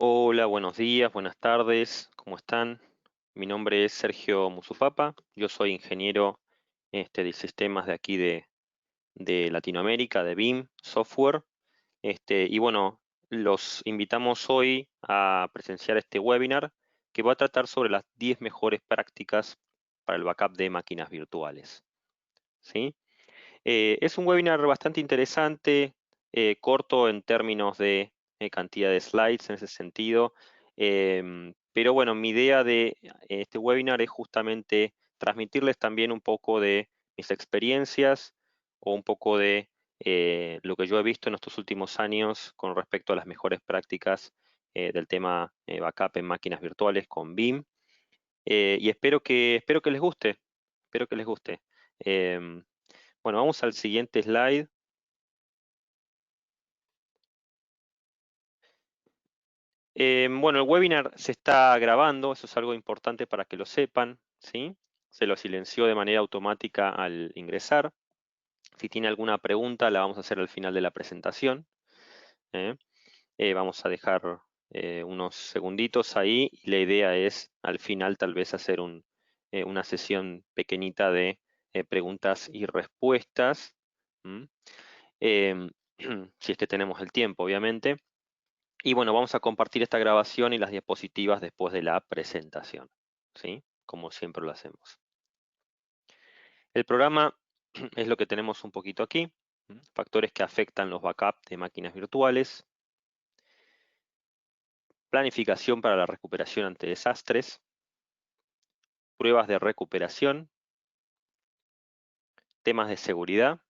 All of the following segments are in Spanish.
Hola, buenos días, buenas tardes, ¿cómo están? Mi nombre es Sergio Musufapa, yo soy ingeniero de sistemas de aquí de Latinoamérica, de BIM Software. Y bueno, los invitamos hoy a presenciar este webinar que va a tratar sobre las 10 mejores prácticas para el backup de máquinas virtuales. ¿Sí? Es un webinar bastante interesante, corto en términos de cantidad de slides en ese sentido, pero bueno, mi idea de este webinar es justamente transmitirles también un poco de mis experiencias o un poco de lo que yo he visto en estos últimos años con respecto a las mejores prácticas del tema backup en máquinas virtuales con BIM. Y espero que les guste, espero que les guste. Em, bueno, vamos al siguiente slide. Bueno, el webinar se está grabando, eso es algo importante para que lo sepan, ¿sí? Se lo silenció de manera automática al ingresar. Si tiene alguna pregunta, la vamos a hacer al final de la presentación, ¿eh? Vamos a dejar unos segunditos ahí y la idea es al final tal vez hacer una sesión pequeñita de preguntas y respuestas, ¿m? Em, si es que tenemos el tiempo, obviamente. Y bueno, vamos a compartir esta grabación y las diapositivas después de la presentación, ¿sí? Como siempre lo hacemos. El programa es lo que tenemos un poquito aquí. Factores que afectan los backups de máquinas virtuales. Planificación para la recuperación ante desastres. Pruebas de recuperación. Temas de seguridad.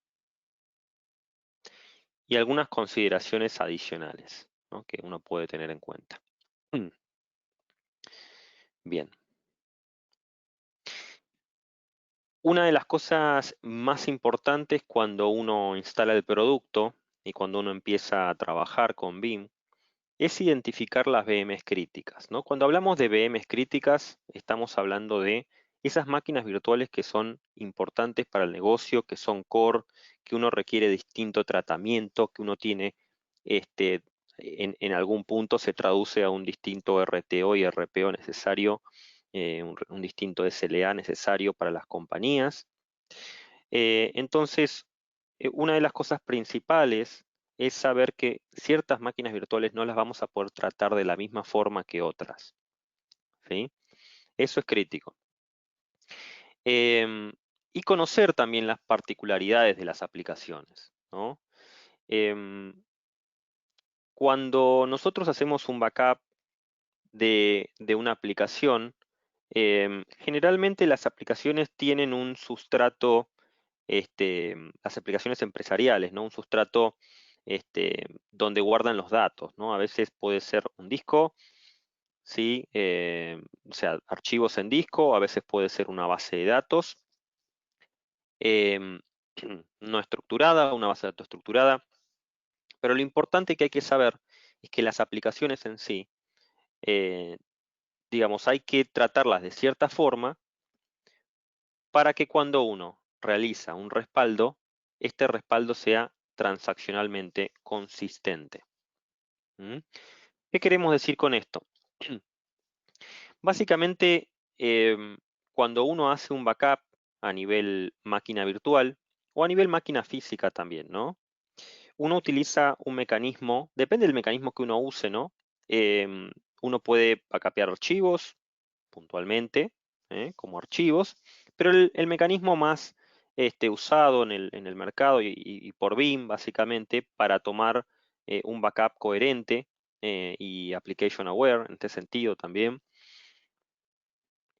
Y algunas consideraciones adicionales, ¿no?, que uno puede tener en cuenta. Bien. Una de las cosas más importantes cuando uno instala el producto y cuando uno empieza a trabajar con BIM es identificar las VMs críticas, ¿no? Cuando hablamos de VMs críticas, estamos hablando de esas máquinas virtuales que son importantes para el negocio, que son core, que uno requiere distinto tratamiento, que uno tiene, en algún punto se traduce a un distinto RTO y RPO necesario, un distinto SLA necesario para las compañías. Entonces, una de las cosas principales es saber que ciertas máquinas virtuales no las vamos a poder tratar de la misma forma que otras, ¿sí? Eso es crítico. Em, y conocer también las particularidades de las aplicaciones, ¿no? Em, Cuando nosotros hacemos un backup de una aplicación, generalmente las aplicaciones tienen un sustrato, las aplicaciones empresariales, ¿no? Un sustrato donde guardan los datos, ¿no? A veces puede ser un disco, ¿sí? O sea, archivos en disco, a veces puede ser una base de datos em, no estructurada, una base de datos estructurada, pero lo importante que hay que saber es que las aplicaciones en sí, eh, digamos, hay que tratarlas de cierta forma para que cuando uno realiza un respaldo, este respaldo sea transaccionalmente consistente. ¿Mm? ¿Qué queremos decir con esto? Básicamente, cuando uno hace un backup a nivel máquina virtual o a nivel máquina física también, ¿no? Uno utiliza un mecanismo, depende del mecanismo que uno use, ¿no? Em, Uno puede backupear archivos puntualmente, como archivos, pero el mecanismo más usado en el mercado y por BIM, básicamente, para tomar un backup coherente y application aware, en este sentido también,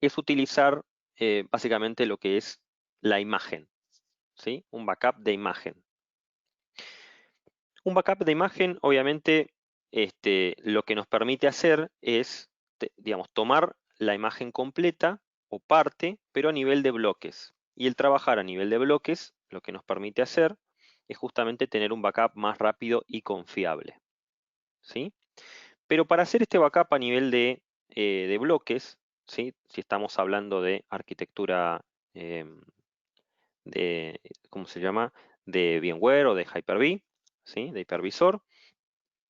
es utilizar básicamente lo que es la imagen, ¿sí? Un backup de imagen. Un backup de imagen, obviamente, lo que nos permite hacer es, digamos, tomar la imagen completa o parte, pero a nivel de bloques. Y el trabajar a nivel de bloques, lo que nos permite hacer es justamente tener un backup más rápido y confiable, ¿sí? Pero para hacer este backup a nivel de bloques, ¿sí? Si estamos hablando de arquitectura em, de, ¿cómo se llama? De VMware o de Hyper-V, ¿sí? De hipervisor.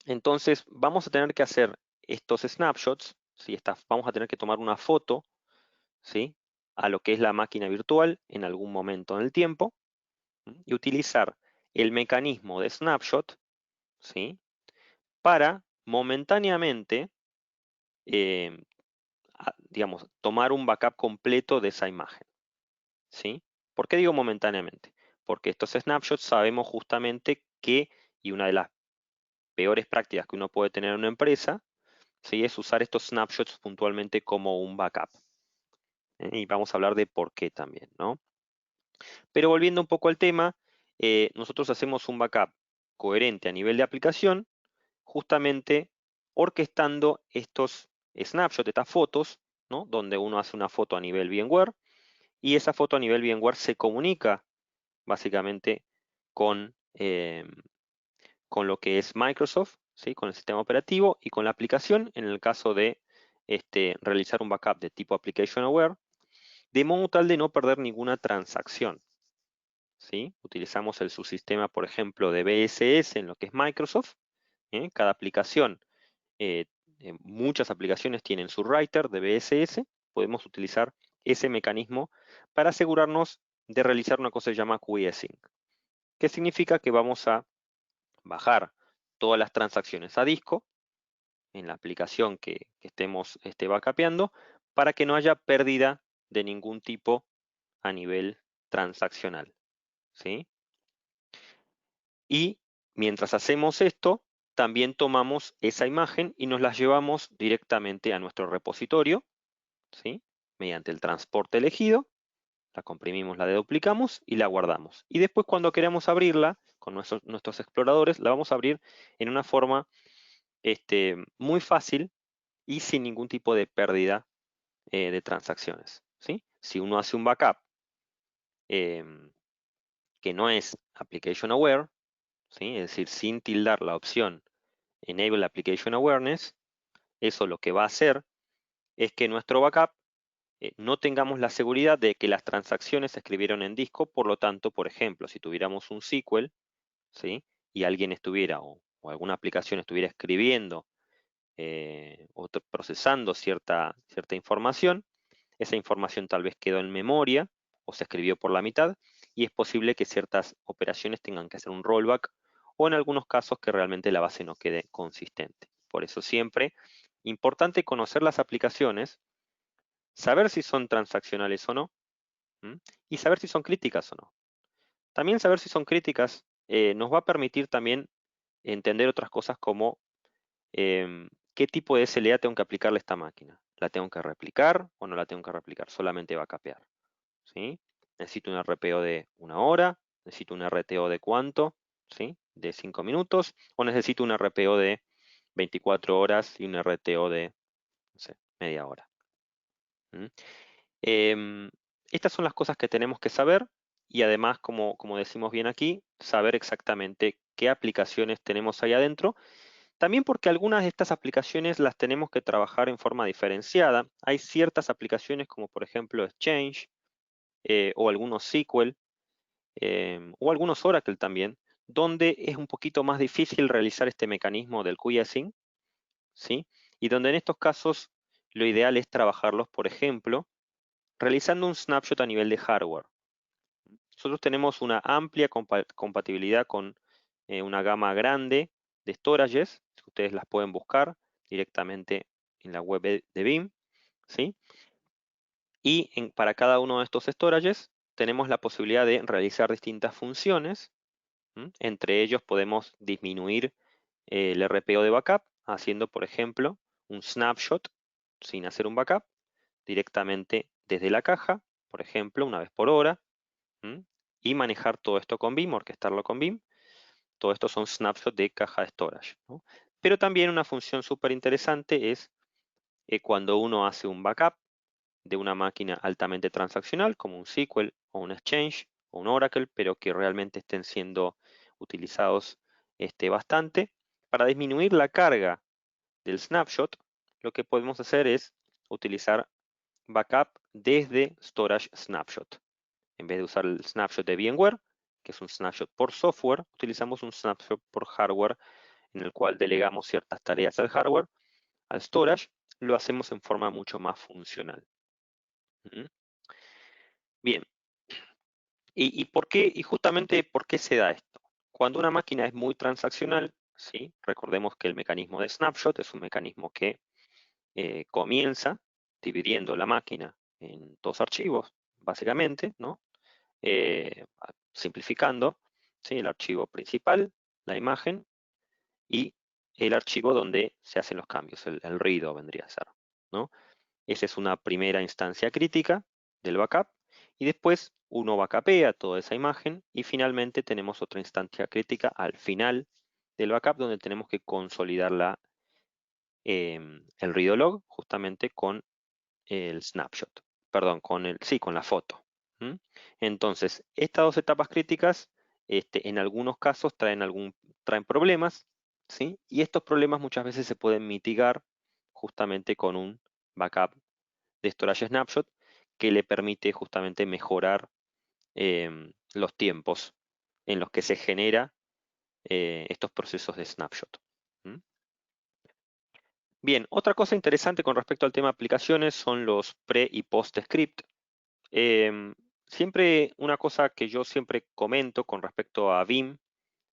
Entonces vamos a tener que hacer estos snapshots, ¿sí? Vamos a tener que tomar una foto, ¿sí? A lo que es la máquina virtual en algún momento en el tiempo, y utilizar el mecanismo de snapshot, ¿sí? Para momentáneamente, eh, digamos, tomar un backup completo de esa imagen, ¿sí? ¿Por qué digo momentáneamente? Porque estos snapshots sabemos justamente que, y una de las peores prácticas que uno puede tener en una empresa, ¿sí? Es usar estos snapshots puntualmente como un backup. Y vamos a hablar de por qué también, ¿no? Pero volviendo un poco al tema, nosotros hacemos un backup coherente a nivel de aplicación, justamente orquestando estos snapshots, estas fotos, ¿no? Donde uno hace una foto a nivel VMware y esa foto a nivel VMware se comunica básicamente con, con lo que es Microsoft, ¿sí? Con el sistema operativo y con la aplicación en el caso de realizar un backup de tipo Application Aware, de modo tal de no perder ninguna transacción, ¿sí? Utilizamos el subsistema, por ejemplo, de BSS en lo que es Microsoft. Cada aplicación, muchas aplicaciones tienen su writer de BSS. Podemos utilizar ese mecanismo para asegurarnos de realizar una cosa que se llama quiescing, que significa que vamos a bajar todas las transacciones a disco en la aplicación que estemos backupeando para que no haya pérdida de ningún tipo a nivel transaccional, ¿sí? Y mientras hacemos esto, también tomamos esa imagen y nos la llevamos directamente a nuestro repositorio, ¿sí? Mediante el transporte elegido, la comprimimos, la deduplicamos y la guardamos. Y después cuando queramos abrirla con nuestros exploradores, la vamos a abrir en una forma muy fácil y sin ningún tipo de pérdida de transacciones, ¿sí? Si uno hace un backup em, que no es Application Aware, ¿sí? Es decir, sin tildar la opción Enable Application Awareness, eso lo que va a hacer es que nuestro backup no tengamos la seguridad de que las transacciones se escribieron en disco. Por lo tanto, por ejemplo, si tuviéramos un SQL, ¿sí? Y alguien estuviera o alguna aplicación estuviera escribiendo o procesando cierta información, esa información tal vez quedó en memoria o se escribió por la mitad y es posible que ciertas operaciones tengan que hacer un rollback o en algunos casos que realmente la base no quede consistente. Por eso siempre importante conocer las aplicaciones, saber si son transaccionales o no, ¿m? Y saber si son críticas o no. También saber si son críticas nos va a permitir también entender otras cosas como qué tipo de SLA tengo que aplicarle a esta máquina. ¿La tengo que replicar o no la tengo que replicar? Solamente va a capear, ¿sí? Necesito un RPO de 1 hora, necesito un RTO de cuánto, ¿sí? De 5 minutos, o necesito un RPO de 24 horas y un RTO de, no sé, media hora. ¿Mm? Em, Estas son las cosas que tenemos que saber y además, como decimos bien aquí, saber exactamente qué aplicaciones tenemos ahí adentro. También porque algunas de estas aplicaciones las tenemos que trabajar en forma diferenciada. Hay ciertas aplicaciones como por ejemplo Exchange o algunos SQL o algunos Oracle también, donde es un poquito más difícil realizar este mecanismo del quiescing, ¿sí? Y donde en estos casos lo ideal es trabajarlos, por ejemplo, realizando un snapshot a nivel de hardware. Nosotros tenemos una amplia compatibilidad con una gama grande de storages, que ustedes las pueden buscar directamente en la web de BIM, ¿sí? Y para cada uno de estos storages tenemos la posibilidad de realizar distintas funciones. Entre ellos podemos disminuir el RPO de backup haciendo, por ejemplo, un snapshot sin hacer un backup directamente desde la caja, por ejemplo, una vez por hora, y manejar todo esto con BIM, orquestarlo con BIM. Todo esto son snapshots de caja de storage, ¿no? Pero también una función súper interesante es cuando uno hace un backup de una máquina altamente transaccional, como un SQL o un Exchange o un Oracle, pero que realmente estén siendo utilizados bastante. Para disminuir la carga del snapshot, lo que podemos hacer es utilizar backup desde Storage Snapshot. En vez de usar el snapshot de VMware, que es un snapshot por software, utilizamos un snapshot por hardware en el cual delegamos ciertas tareas al hardware al storage, lo hacemos en forma mucho más funcional. ¿Mm? Bien, ¿y por qué? Y justamente ¿por qué se da esto? Cuando una máquina es muy transaccional, ¿sí? Recordemos que el mecanismo de snapshot es un mecanismo que comienza dividiendo la máquina en dos archivos, básicamente, ¿no? Simplificando, ¿sí? El archivo principal, la imagen, y el archivo donde se hacen los cambios, el redo vendría a ser, ¿no? Esa es una primera instancia crítica del backup, y después uno backupea toda esa imagen, y finalmente tenemos otra instancia crítica al final del backup donde tenemos que consolidar el redo log justamente con el snapshot, perdón, sí, con la foto. ¿Mm? Entonces, estas dos etapas críticas, en algunos casos traen problemas, ¿sí? Y estos problemas muchas veces se pueden mitigar justamente con un backup de storage snapshot que le permite justamente mejorar los tiempos en los que se genera estos procesos de snapshot. ¿Mm? Bien, otra cosa interesante con respecto al tema de aplicaciones son los pre y post script. Em, Siempre una cosa que yo siempre comento con respecto a Vim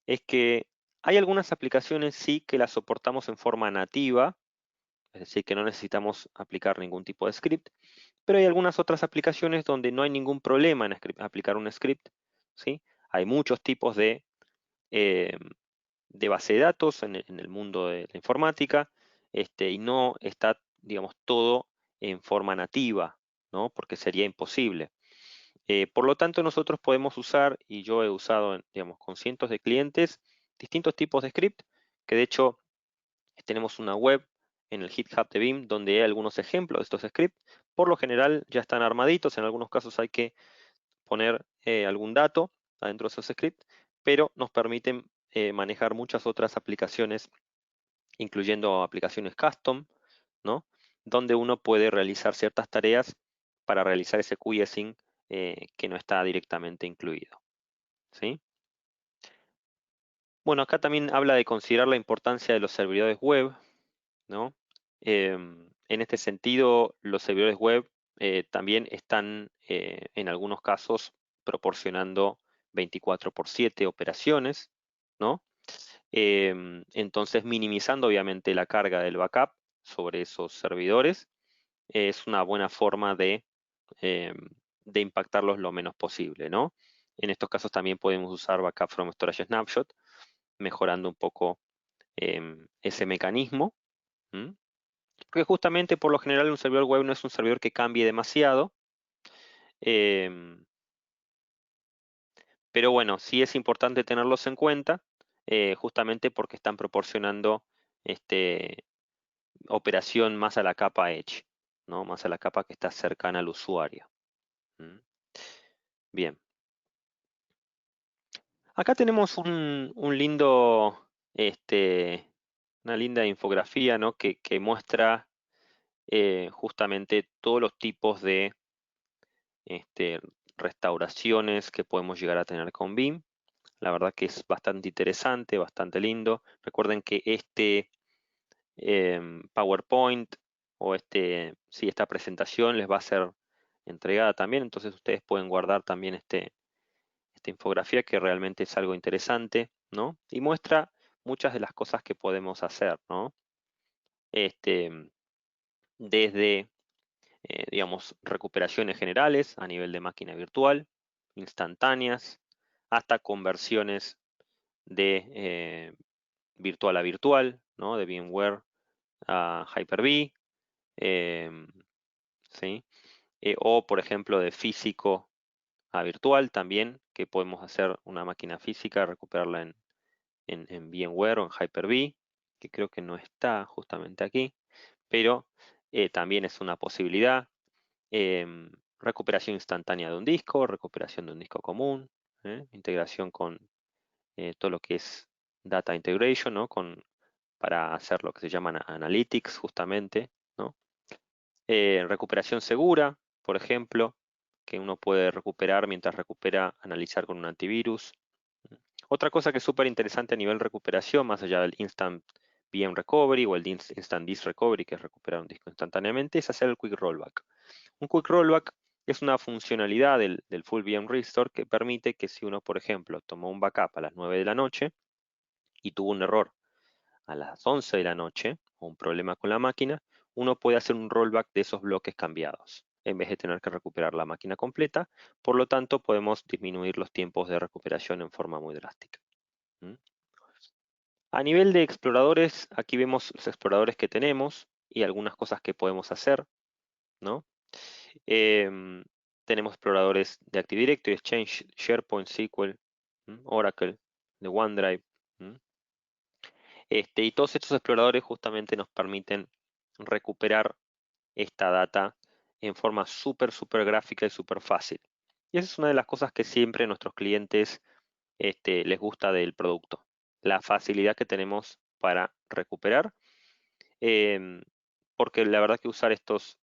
es que hay algunas aplicaciones sí que las soportamos en forma nativa, es decir, que no necesitamos aplicar ningún tipo de script, pero hay algunas otras aplicaciones donde no hay ningún problema en aplicar un script, ¿sí? Hay muchos tipos em, de base de datos en el mundo de la informática, y no está, digamos, todo en forma nativa, ¿no? Porque sería imposible. Por lo tanto, nosotros podemos usar, y yo he usado, digamos, con cientos de clientes, distintos tipos de script, que de hecho tenemos una web en el GitHub de Vim donde hay algunos ejemplos de estos scripts. Por lo general ya están armaditos, en algunos casos hay que poner algún dato adentro de esos scripts, pero nos permiten manejar muchas otras aplicaciones, incluyendo aplicaciones custom, ¿no? Donde uno puede realizar ciertas tareas para realizar ese quiescing que no está directamente incluido, ¿sí? Bueno, acá también habla de considerar la importancia de los servidores web, ¿no? En este sentido, los servidores web también están en algunos casos proporcionando 24/7 operaciones, ¿no? Entonces, minimizando obviamente la carga del backup sobre esos servidores es una buena forma eh, de impactarlos lo menos posible, ¿no? En estos casos también podemos usar Backup from Storage Snapshot, mejorando un poco ese mecanismo. ¿Mm? Porque justamente por lo general un servidor web no es un servidor que cambie demasiado, em, pero bueno, sí es importante tenerlos en cuenta, justamente porque están proporcionando este, operación más a la capa Edge, ¿no? Más a la capa que está cercana al usuario. ¿Mm? Bien. Acá tenemos un lindo, una linda infografía, ¿no? que muestra justamente todos los tipos de este, restauraciones que podemos llegar a tener con BIM. La verdad que es bastante interesante, bastante lindo. Recuerden que este PowerPoint o sí, esta presentación les va a ser entregada también, entonces ustedes pueden guardar también esta infografía que realmente es algo interesante, ¿no? Y muestra muchas de las cosas que podemos hacer, ¿no? Este, desde, digamos, recuperaciones generales a nivel de máquina virtual, instantáneas, hasta conversiones de virtual a virtual, ¿no? De VMware a Hyper-V, em, ¿sí? O, por ejemplo, de físico a virtual también, que podemos hacer una máquina física, recuperarla en VMware o en Hyper-V, que creo que no está justamente aquí, pero también es una posibilidad. Recuperación instantánea de un disco, recuperación de un disco común, integración con todo lo que es Data Integration, ¿no? Para hacer lo que se llaman Analytics justamente, ¿no? Recuperación segura, por ejemplo, que uno puede recuperar mientras recupera, analizar con un antivirus. Otra cosa que es súper interesante a nivel recuperación, más allá del Instant VM Recovery o el Instant Disk Recovery, que es recuperar un disco instantáneamente, es hacer el Quick Rollback. Un Quick Rollback es una funcionalidad del Full VM Restore que permite que si uno, por ejemplo, tomó un backup a las 9 de la noche y tuvo un error a las 11 de la noche o un problema con la máquina, uno puede hacer un rollback de esos bloques cambiados en vez de tener que recuperar la máquina completa. Por lo tanto, podemos disminuir los tiempos de recuperación en forma muy drástica. ¿Mm? A nivel de exploradores, aquí vemos los exploradores que tenemos y algunas cosas que podemos hacer, ¿no? Em, Tenemos exploradores de Active Directory, Exchange, SharePoint, SQL, Oracle, de OneDrive. Y todos estos exploradores justamente nos permiten recuperar esta data en forma súper gráfica y súper fácil. Y esa es una de las cosas que siempre a nuestros clientes les gusta del producto, la facilidad que tenemos para recuperar, em, porque la verdad que usar estos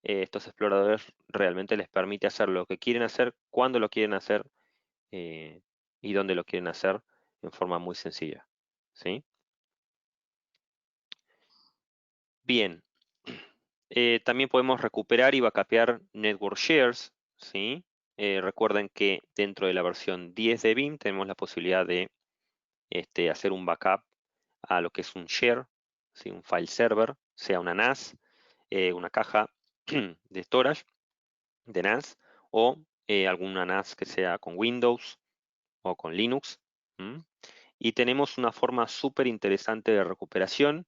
exploradores realmente les permite hacer lo que quieren hacer, cuando lo quieren hacer eh, y dónde lo quieren hacer en forma muy sencilla. ¿Sí? Bien, también podemos recuperar y backupear network shares, ¿sí? Recuerden que dentro de la versión 10 de BIM tenemos la posibilidad de hacer un backup a lo que es un share, ¿sí? Un file server, sea una NAS, una caja de storage de NAS o alguna NAS que sea con Windows o con Linux. ¿M? Y tenemos una forma súper interesante de recuperación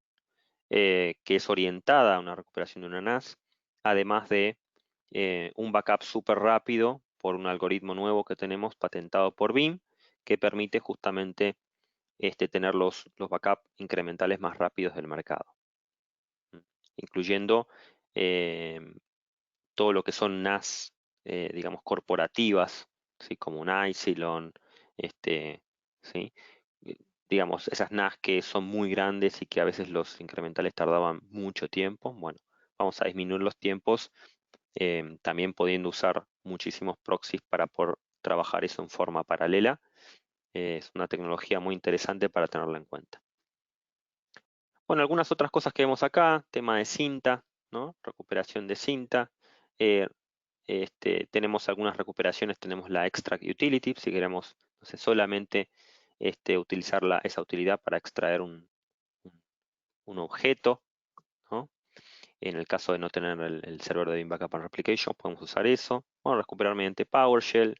que es orientada a una recuperación de una NAS, además de un backup súper rápido por un algoritmo nuevo que tenemos patentado por BIM, que permite justamente tener los backups incrementales más rápidos del mercado, incluyendo eh, todo lo que son NAS, digamos, corporativas, ¿sí? Como un Isilon, ¿sí? Eh, digamos, esas NAS que son muy grandes y que a veces los incrementales tardaban mucho tiempo. Bueno, vamos a disminuir los tiempos, también pudiendo usar muchísimos proxies para poder trabajar eso en forma paralela. Es una tecnología muy interesante para tenerla en cuenta. Bueno, algunas otras cosas que vemos acá, tema de cinta, ¿no? Recuperación de cinta. Eh, Tenemos algunas recuperaciones, tenemos la Extract Utility, si queremos, no sé, solamente utilizar esa utilidad para extraer un- un objeto, ¿no? En el caso de no tener el server de Beam Backup and Replication, podemos usar eso. Bueno, recuperar mediante PowerShell,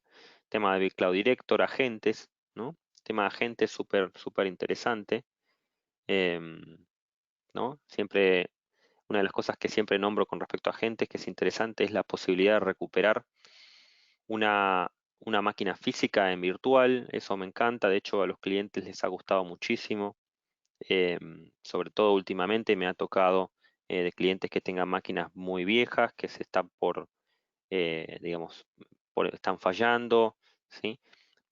tema de BitCloud Director, agentes, ¿no? Tema de agentes súper interesante. em, ¿No? Siempre, una de las cosas que siempre nombro con respecto a agentes que es interesante es la posibilidad de recuperar una, una máquina física en virtual. Eso me encanta, de hecho a los clientes les ha gustado muchísimo. Sobre todo últimamente me ha tocado de clientes que tengan máquinas muy viejas, que se están digamos, están fallando, ¿sí?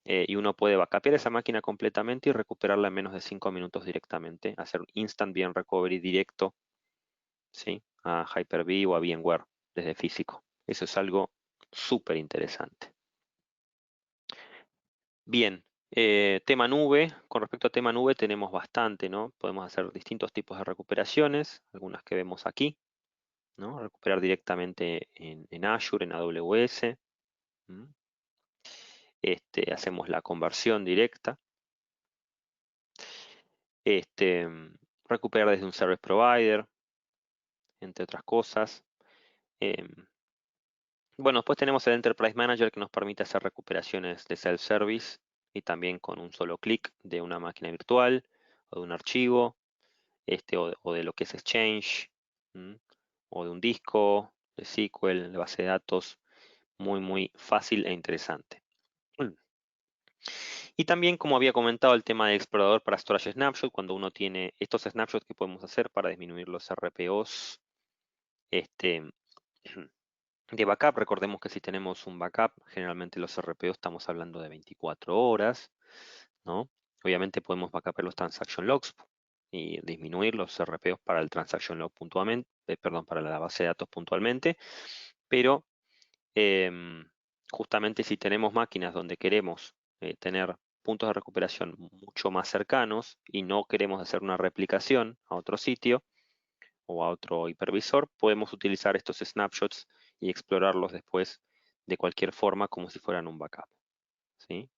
Y uno puede backupear esa máquina completamente y recuperarla en menos de 5 minutos directamente, hacer instant VM recovery directo, ¿sí? A Hyper-V o a VMware desde físico. Eso es algo súper interesante. Bien, tema nube. Con respecto a tema nube tenemos bastante, ¿no? Podemos hacer distintos tipos de recuperaciones, algunas que vemos aquí, ¿no? Recuperar directamente en Azure, en AWS. ¿M? Hacemos la conversión directa. Este, Recuperar desde un service provider, entre otras cosas. Em, Bueno, después tenemos el Enterprise Manager que nos permite hacer recuperaciones de self-service y también con un solo clic de una máquina virtual o de un archivo, o de lo que es Exchange, ¿m? O de un disco, de SQL, de base de datos, muy fácil e interesante. Mm. Y también, como había comentado, el tema de explorador para storage snapshot, cuando uno tiene estos snapshots que podemos hacer para disminuir los RPOs, este, de backup. Recordemos que si tenemos un backup, generalmente los RPO estamos hablando de 24 horas, ¿no? Obviamente podemos backupear los transaction logs y disminuir los RPOs para el transaction log puntualmente, perdón, para la base de datos puntualmente, pero em, justamente si tenemos máquinas donde queremos tener puntos de recuperación mucho más cercanos y no queremos hacer una replicación a otro sitio o a otro hipervisor, podemos utilizar estos snapshots y explorarlos después de cualquier forma como si fueran un backup. ¿Sí?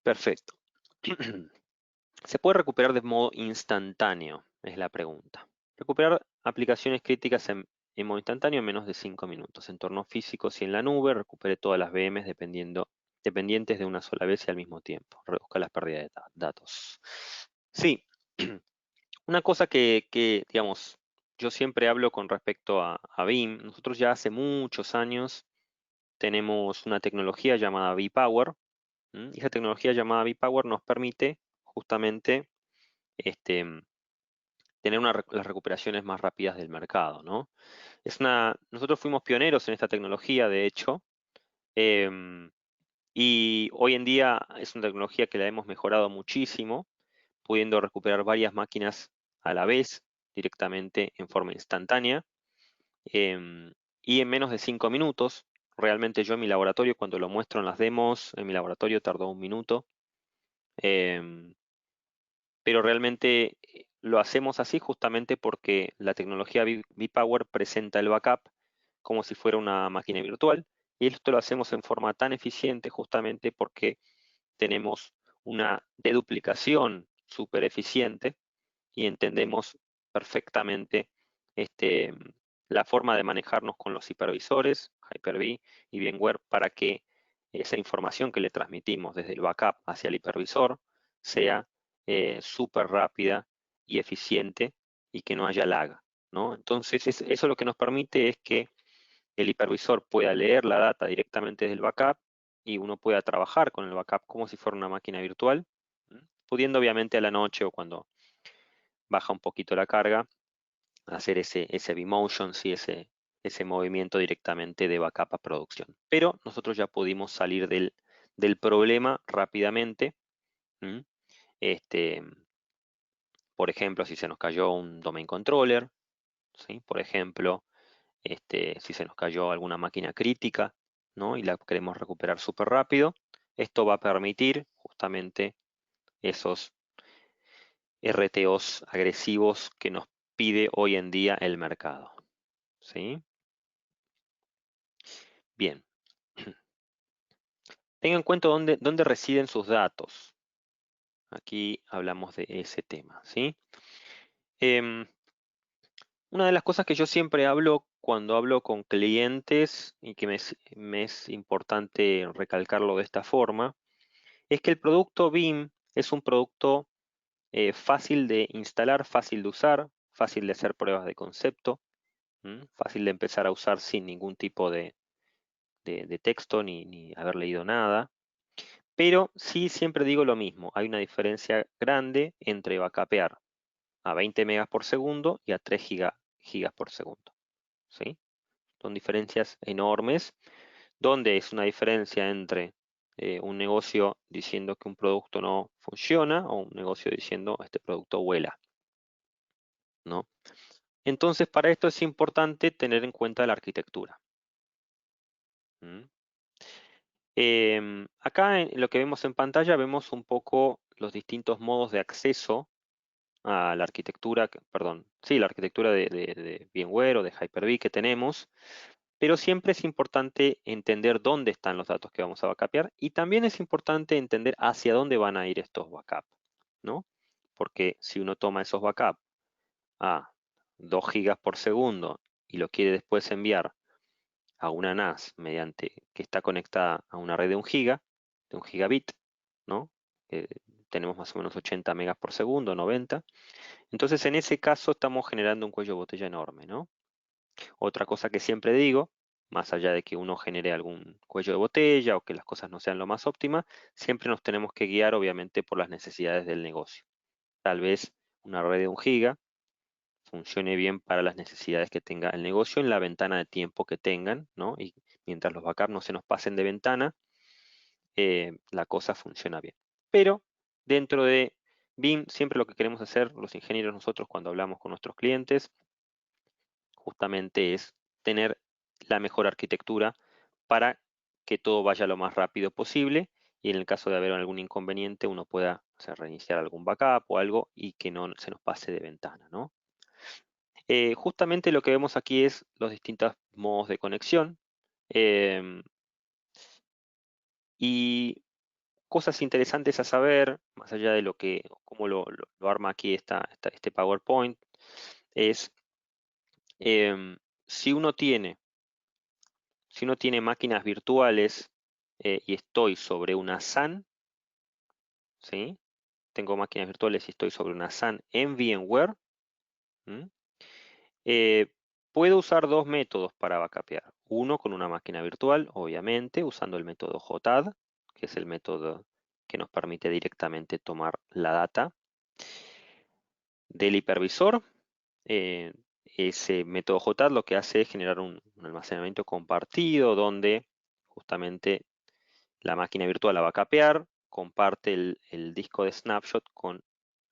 Perfecto. ¿Se puede recuperar de modo instantáneo? Es la pregunta. Recuperar aplicaciones críticas en modo instantáneo en menos de 5 minutos. Entornos físicos y en la nube, recupere todas las VMs dependientes de una sola vez y al mismo tiempo. Reduzca las pérdidas de datos. Sí, una cosa digamos, yo siempre hablo con respecto a Veeam. Nosotros ya hace muchos años tenemos una tecnología llamada vPower. Y esa tecnología llamada vPower nos permite justamente este, tener las recuperaciones más rápidas del mercado, ¿no? Nosotros fuimos pioneros en esta tecnología, de hecho, em, y hoy en día es una tecnología que la hemos mejorado muchísimo, pudiendo recuperar varias máquinas a la vez, directamente en forma instantánea, y en menos de 5 minutos. Realmente yo en mi laboratorio, cuando lo muestro en las demos, en mi laboratorio tardó 1 minuto. em, pero realmente lo hacemos así justamente porque la tecnología vPower presenta el backup como si fuera una máquina virtual, y esto lo hacemos en forma tan eficiente justamente porque tenemos una deduplicación súper eficiente y entendemos perfectamente este, la forma de manejarnos con los hipervisores, Hyper-V y VMware, para que esa información que le transmitimos desde el backup hacia el hipervisor sea súper rápida y eficiente y que no haya lag, ¿no? Entonces, eso lo que nos permite es que el hipervisor pueda leer la data directamente desde el backup y uno pueda trabajar con el backup como si fuera una máquina virtual, pudiendo obviamente a la noche o cuando baja un poquito la carga, hacer ese vMotion, sí, ese movimiento directamente de backup a producción. Pero nosotros ya pudimos salir del problema rápidamente. ¿Mm? Este, por ejemplo, si se nos cayó un domain controller, ¿sí? Por ejemplo, si se nos cayó alguna máquina crítica, ¿no? Y la queremos recuperar súper rápido, esto va a permitir justamente esos RTOs agresivos que nos pide hoy en día el mercado. ¿Sí? Bien. Tenga en cuenta dónde residen sus datos. Aquí hablamos de ese tema, ¿sí? Em, una de las cosas que yo siempre hablo cuando hablo con clientes y que me es importante recalcarlo de esta forma, es que el producto BIM es un producto fácil de instalar, fácil de usar, fácil de hacer pruebas de concepto, fácil de empezar a usar sin ningún tipo de texto ni haber leído nada. Pero sí siempre digo lo mismo, hay una diferencia grande entre backupear a 20 megas por segundo y a 3 gigas por segundo. ¿Sí? Son diferencias enormes, donde es una diferencia entre un negocio diciendo que un producto no funciona o un negocio diciendo este producto vuela, ¿no? Entonces, para esto es importante tener en cuenta la arquitectura. ¿Mm? Acá en lo que vemos en pantalla vemos un poco los distintos modos de acceso a la arquitectura, perdón, sí, la arquitectura de VMware o de Hyper-V que tenemos, pero siempre es importante entender dónde están los datos que vamos a backupear y también es importante entender hacia dónde van a ir estos backups, ¿no? Porque si uno toma esos backups a 2 gigas por segundo y lo quiere después enviar a una NAS que está conectada a una red de 1 giga, de 1 gigabit, ¿no? Tenemos más o menos 80 megas por segundo, 90. Entonces, en ese caso estamos generando un cuello de botella enorme, ¿no? Otra cosa que siempre digo, más allá de que uno genere algún cuello de botella o que las cosas no sean lo más óptimas, siempre nos tenemos que guiar, obviamente, por las necesidades del negocio. Tal vez una red de 1 giga funcione bien para las necesidades que tenga el negocio en la ventana de tiempo que tengan, ¿no? Y mientras los backups no se nos pasen de ventana, la cosa funciona bien. Pero dentro de BIM, siempre lo que queremos hacer los ingenieros nosotros cuando hablamos con nuestros clientes, justamente es tener la mejor arquitectura para que todo vaya lo más rápido posible y en el caso de haber algún inconveniente uno pueda, o sea, reiniciar algún backup o algo y que no se nos pase de ventana, ¿no? Justamente lo que vemos aquí es los distintos modos de conexión em, y cosas interesantes a saber, más allá de lo que, cómo lo arma aquí este PowerPoint, es em, si uno tiene, si uno tiene máquinas virtuales y estoy sobre una SAN, ¿sí? Tengo máquinas virtuales y estoy sobre una SAN en VMware, ¿m? Eh, puedo usar dos métodos para backupear. Uno con una máquina virtual, obviamente, usando el método JTAD, que es el método que nos permite directamente tomar la data del hipervisor. Eh, ese método JTAD lo que hace es generar un almacenamiento compartido donde justamente la máquina virtual la va a capear, comparte el disco de snapshot con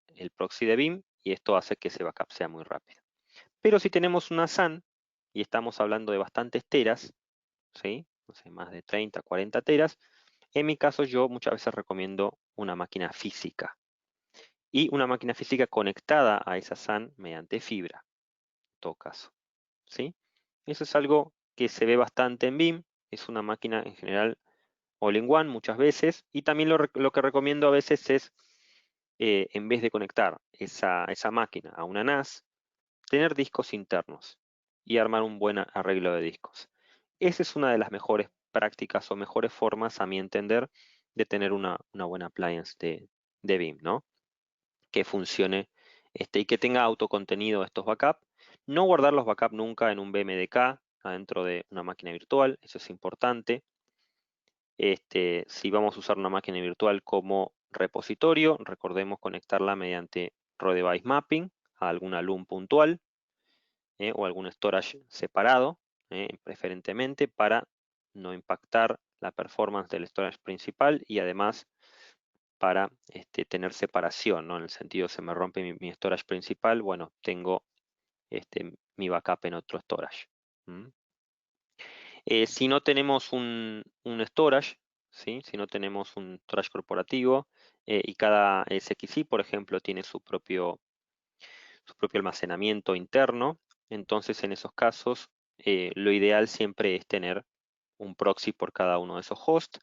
el proxy de Veeam y esto hace que ese backup sea muy rápido. Pero si tenemos una SAN y estamos hablando de bastantes teras, ¿sí? No sé, más de 30, 40 teras, en mi caso yo muchas veces recomiendo una máquina física y una máquina física conectada a esa SAN mediante fibra, en todo caso, ¿sí? Eso es algo que se ve bastante en Veeam, es una máquina en general all-in-one muchas veces y también lo que recomiendo a veces es en vez de conectar esa máquina a una NAS, tener discos internos y armar un buen arreglo de discos. Esa es una de las mejores prácticas o mejores formas, a mi entender, de tener una buena appliance de Veeam, ¿no? Que funcione y que tenga autocontenido estos backups. No guardar los backups nunca en un BMDK adentro de una máquina virtual, eso es importante. Si vamos a usar una máquina virtual como repositorio, recordemos conectarla mediante Raw Device Mapping a alguna LUN puntual o algún storage separado, preferentemente para no impactar la performance del storage principal y además para tener separación, ¿no? En el sentido, se me rompe mi storage principal, bueno, tengo mi backup en otro storage. ¿M? Si no tenemos un storage, ¿sí? Si no tenemos un storage corporativo y cada SXI, por ejemplo, tiene su propio almacenamiento interno, entonces en esos casos lo ideal siempre es tener un proxy por cada uno de esos hosts.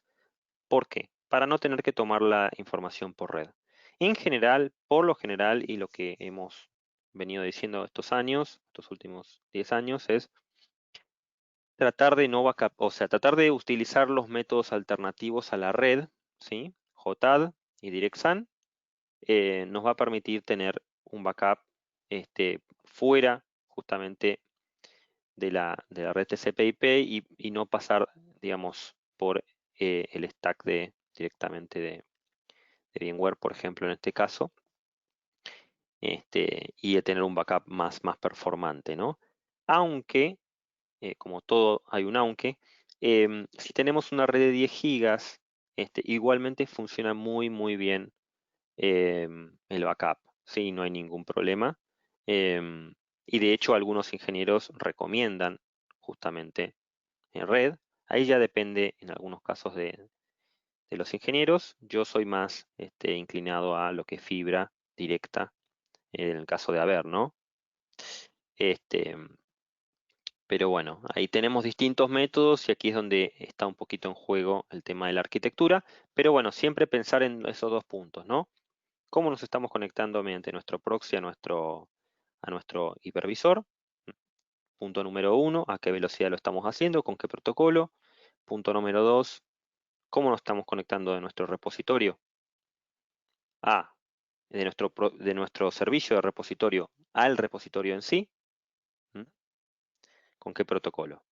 ¿Por qué? Para no tener que tomar la información por red. En general, por lo general, y lo que hemos venido diciendo estos años, estos últimos 10 años, es tratar de no backup, o sea, tratar de utilizar los métodos alternativos a la red, ¿sí? JTAD y DirectSAN, nos va a permitir tener un backup fuera justamente de la red TCP/IP y no pasar, digamos, por el stack directamente de VMware, por ejemplo, en este caso, y de tener un backup más performante, ¿no? Aunque, como todo hay un aunque, si tenemos una red de 10 gigas, igualmente funciona muy bien el backup, ¿sí? No hay ningún problema. Em, y de hecho algunos ingenieros recomiendan justamente en red. Ahí ya depende en algunos casos de los ingenieros. Yo soy más inclinado a lo que es fibra directa en el caso de haber, ¿no? Este, pero bueno, ahí tenemos distintos métodos y aquí es donde está un poquito en juego el tema de la arquitectura. Pero bueno, siempre pensar en esos dos puntos, ¿no? ¿Cómo nos estamos conectando mediante nuestro proxy a nuestro hipervisor? Punto número uno, ¿a qué velocidad lo estamos haciendo? ¿Con qué protocolo? Punto número dos, ¿cómo nos estamos conectando de nuestro repositorio de nuestro servicio de repositorio al repositorio en sí? ¿Mm? ¿Con qué protocolo?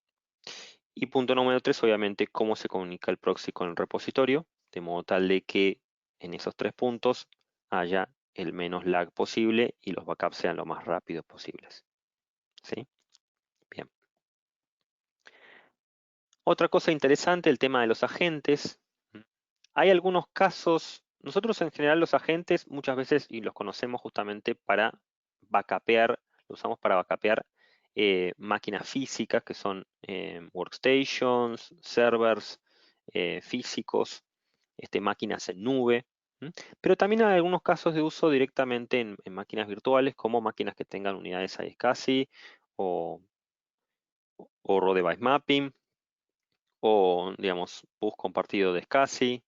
Y punto número tres, obviamente, cómo se comunica el proxy con el repositorio, de modo tal de que en esos tres puntos haya el menos lag posible y los backups sean lo más rápidos posibles. ¿Sí? Bien. Otra cosa interesante, el tema de los agentes. Hay algunos casos, nosotros en general los agentes muchas veces, y los conocemos justamente para backupear, lo usamos para backupear máquinas físicas que son workstations, servers, físicos, máquinas en nube, pero también hay algunos casos de uso directamente en máquinas virtuales, como máquinas que tengan unidades iSCSI o, o Raw Device Mapping, o digamos, bus compartido de SCSI.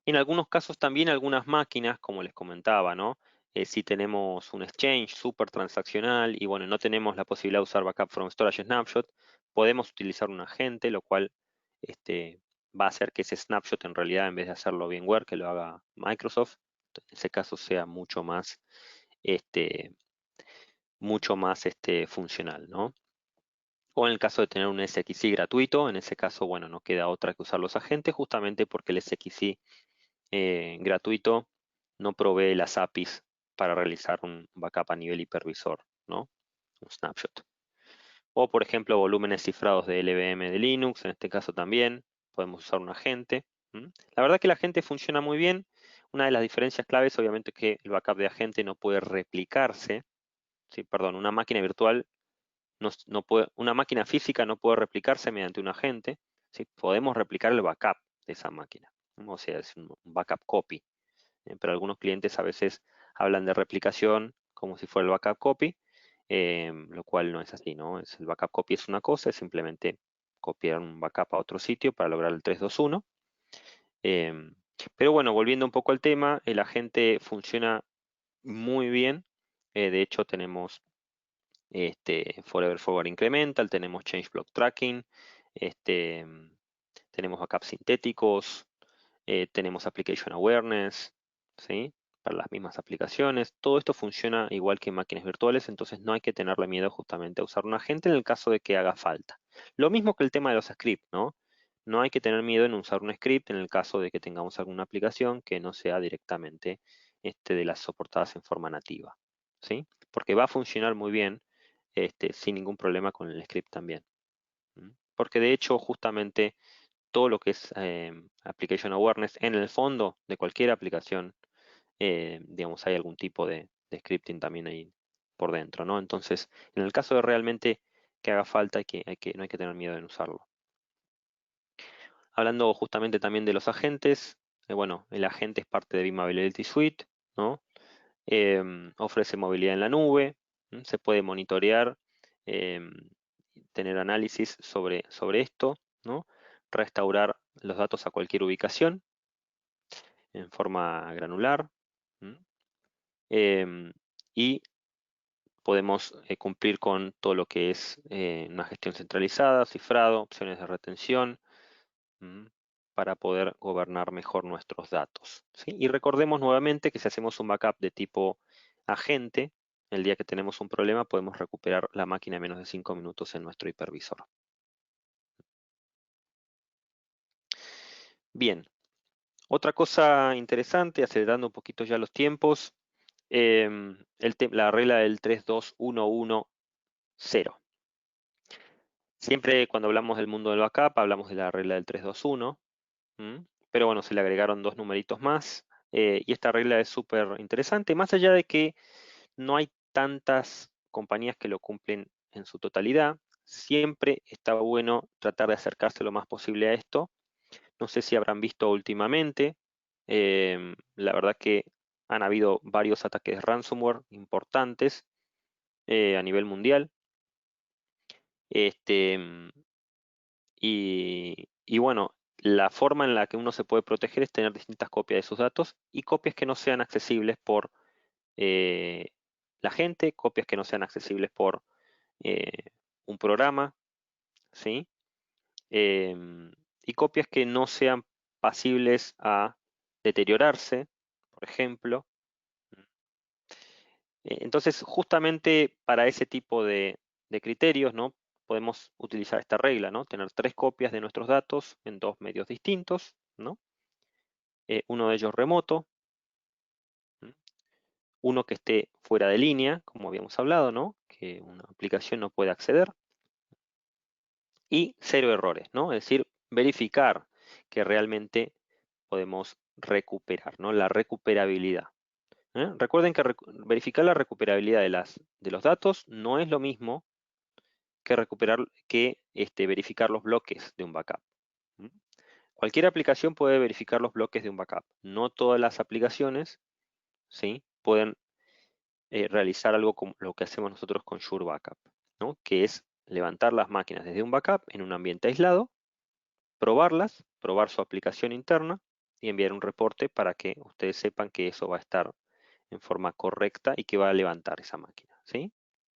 En algunos casos también algunas máquinas, como les comentaba, ¿no? Si tenemos un exchange súper transaccional y bueno, no tenemos la posibilidad de usar backup from storage snapshot, podemos utilizar un agente, lo cual va a hacer que ese snapshot en realidad, en vez de hacerlo VMware, que lo haga Microsoft, en ese caso sea este, mucho más funcional, ¿no? O en el caso de tener un SXI gratuito, en ese caso, bueno, no queda otra que usar los agentes, justamente porque el SXI gratuito no provee las APIs para realizar un backup a nivel hipervisor, ¿no? Un snapshot. O, por ejemplo, volúmenes cifrados de LVM de Linux, en este caso también podemos usar un agente. La verdad que el agente funciona muy bien. Una de las diferencias claves, obviamente, es que el backup de agente no puede replicarse. Sí, perdón, una máquina virtual no puede, una máquina física no puede replicarse mediante un agente. ¿Sí? Podemos replicar el backup de esa máquina, ¿no? O sea, es un backup copy. Pero algunos clientes a veces hablan de replicación como si fuera el backup copy, lo cual no es así, ¿no? El backup copy es una cosa, es simplemente copiar un backup a otro sitio para lograr el 3-2-1. Em, pero bueno, volviendo un poco al tema, el agente funciona muy bien. De hecho, tenemos Forever Forward Incremental, tenemos Change Block Tracking, este, tenemos backups sintéticos, tenemos Application Awareness, ¿sí? Para las mismas aplicaciones. Todo esto funciona igual que en máquinas virtuales, entonces no hay que tenerle miedo justamente a usar un agente en el caso de que haga falta. Lo mismo que el tema de los scripts, ¿no? No hay que tener miedo en usar un script en el caso de que tengamos alguna aplicación que no sea directamente de las soportadas en forma nativa, ¿sí? Porque va a funcionar muy bien sin ningún problema con el script también. Porque de hecho, justamente todo lo que es Application Awareness, en el fondo de cualquier aplicación, digamos, hay algún tipo de scripting también ahí por dentro, ¿no? Entonces, en el caso de realmente que haga falta, no hay que tener miedo en usarlo. Hablando justamente también de los agentes, bueno, el agente es parte de Veeam Availability Suite, ¿no? Ofrece movilidad en la nube, se puede monitorear, em, tener análisis sobre esto, ¿no? Restaurar los datos a cualquier ubicación en forma granular. Y podemos cumplir con todo lo que es una gestión centralizada, cifrado, opciones de retención, para poder gobernar mejor nuestros datos, ¿sí? Y recordemos nuevamente que si hacemos un backup de tipo agente, el día que tenemos un problema podemos recuperar la máquina en menos de 5 minutos en nuestro hipervisor. Bien, otra cosa interesante, acelerando un poquito ya los tiempos, la regla del 3-2-1-1-0. Siempre cuando hablamos del mundo del backup hablamos de la regla del 3-2-1, pero bueno, se le agregaron dos numeritos más, y esta regla es súper interesante, más allá de que no hay tantas compañías que lo cumplen en su totalidad. Siempre está bueno tratar de acercarse lo más posible a esto. No sé si habrán visto últimamente, la verdad que han habido varios ataques de ransomware importantes a nivel mundial. Este, y bueno, la forma en la que uno se puede proteger es tener distintas copias de sus datos y copias que no sean accesibles por eh, la gente, copias que no sean accesibles por un programa, ¿sí? Y copias que no sean pasibles a deteriorarse, por ejemplo. Entonces, justamente para ese tipo de criterios, ¿no? Podemos utilizar esta regla, ¿no? Tener 3 copias de nuestros datos en 2 medios distintos, ¿no? Uno de ellos remoto, uno que esté fuera de línea, como habíamos hablado, ¿no? Que una aplicación no puede acceder, y 0 errores, ¿no? Es decir, verificar que realmente podemos recuperar, ¿no? La recuperabilidad. Recuerden que verificar la recuperabilidad de los datos no es lo mismo que verificar los bloques de un backup. Cualquier aplicación puede verificar los bloques de un backup. No todas las aplicaciones, ¿sí?, pueden realizar algo como lo que hacemos nosotros con Sure Backup, ¿no?, que es levantar las máquinas desde un backup en un ambiente aislado, probarlas, probar su aplicación interna y enviar un reporte para que ustedes sepan que eso va a estar en forma correcta y que va a levantar esa máquina, ¿sí?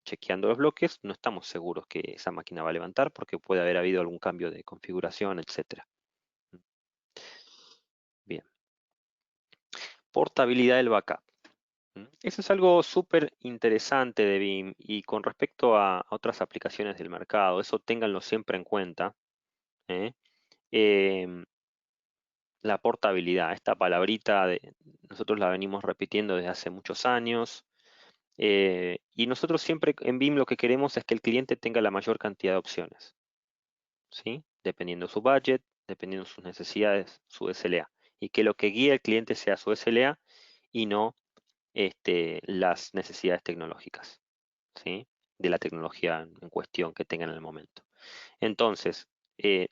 Chequeando los bloques, no estamos seguros que esa máquina va a levantar porque puede haber habido algún cambio de configuración, etcétera. Bien. Portabilidad del backup. Eso es algo súper interesante de BIM y con respecto a otras aplicaciones del mercado, eso ténganlo siempre en cuenta, ¿eh? Em, la portabilidad, esta palabrita nosotros la venimos repitiendo desde hace muchos años, y nosotros siempre en BIM lo que queremos es que el cliente tenga la mayor cantidad de opciones, ¿sí? Dependiendo su budget, dependiendo sus necesidades, su SLA, y que lo que guíe al cliente sea su SLA y no las necesidades tecnológicas, ¿sí?, de la tecnología en cuestión que tengan en el momento. Entonces,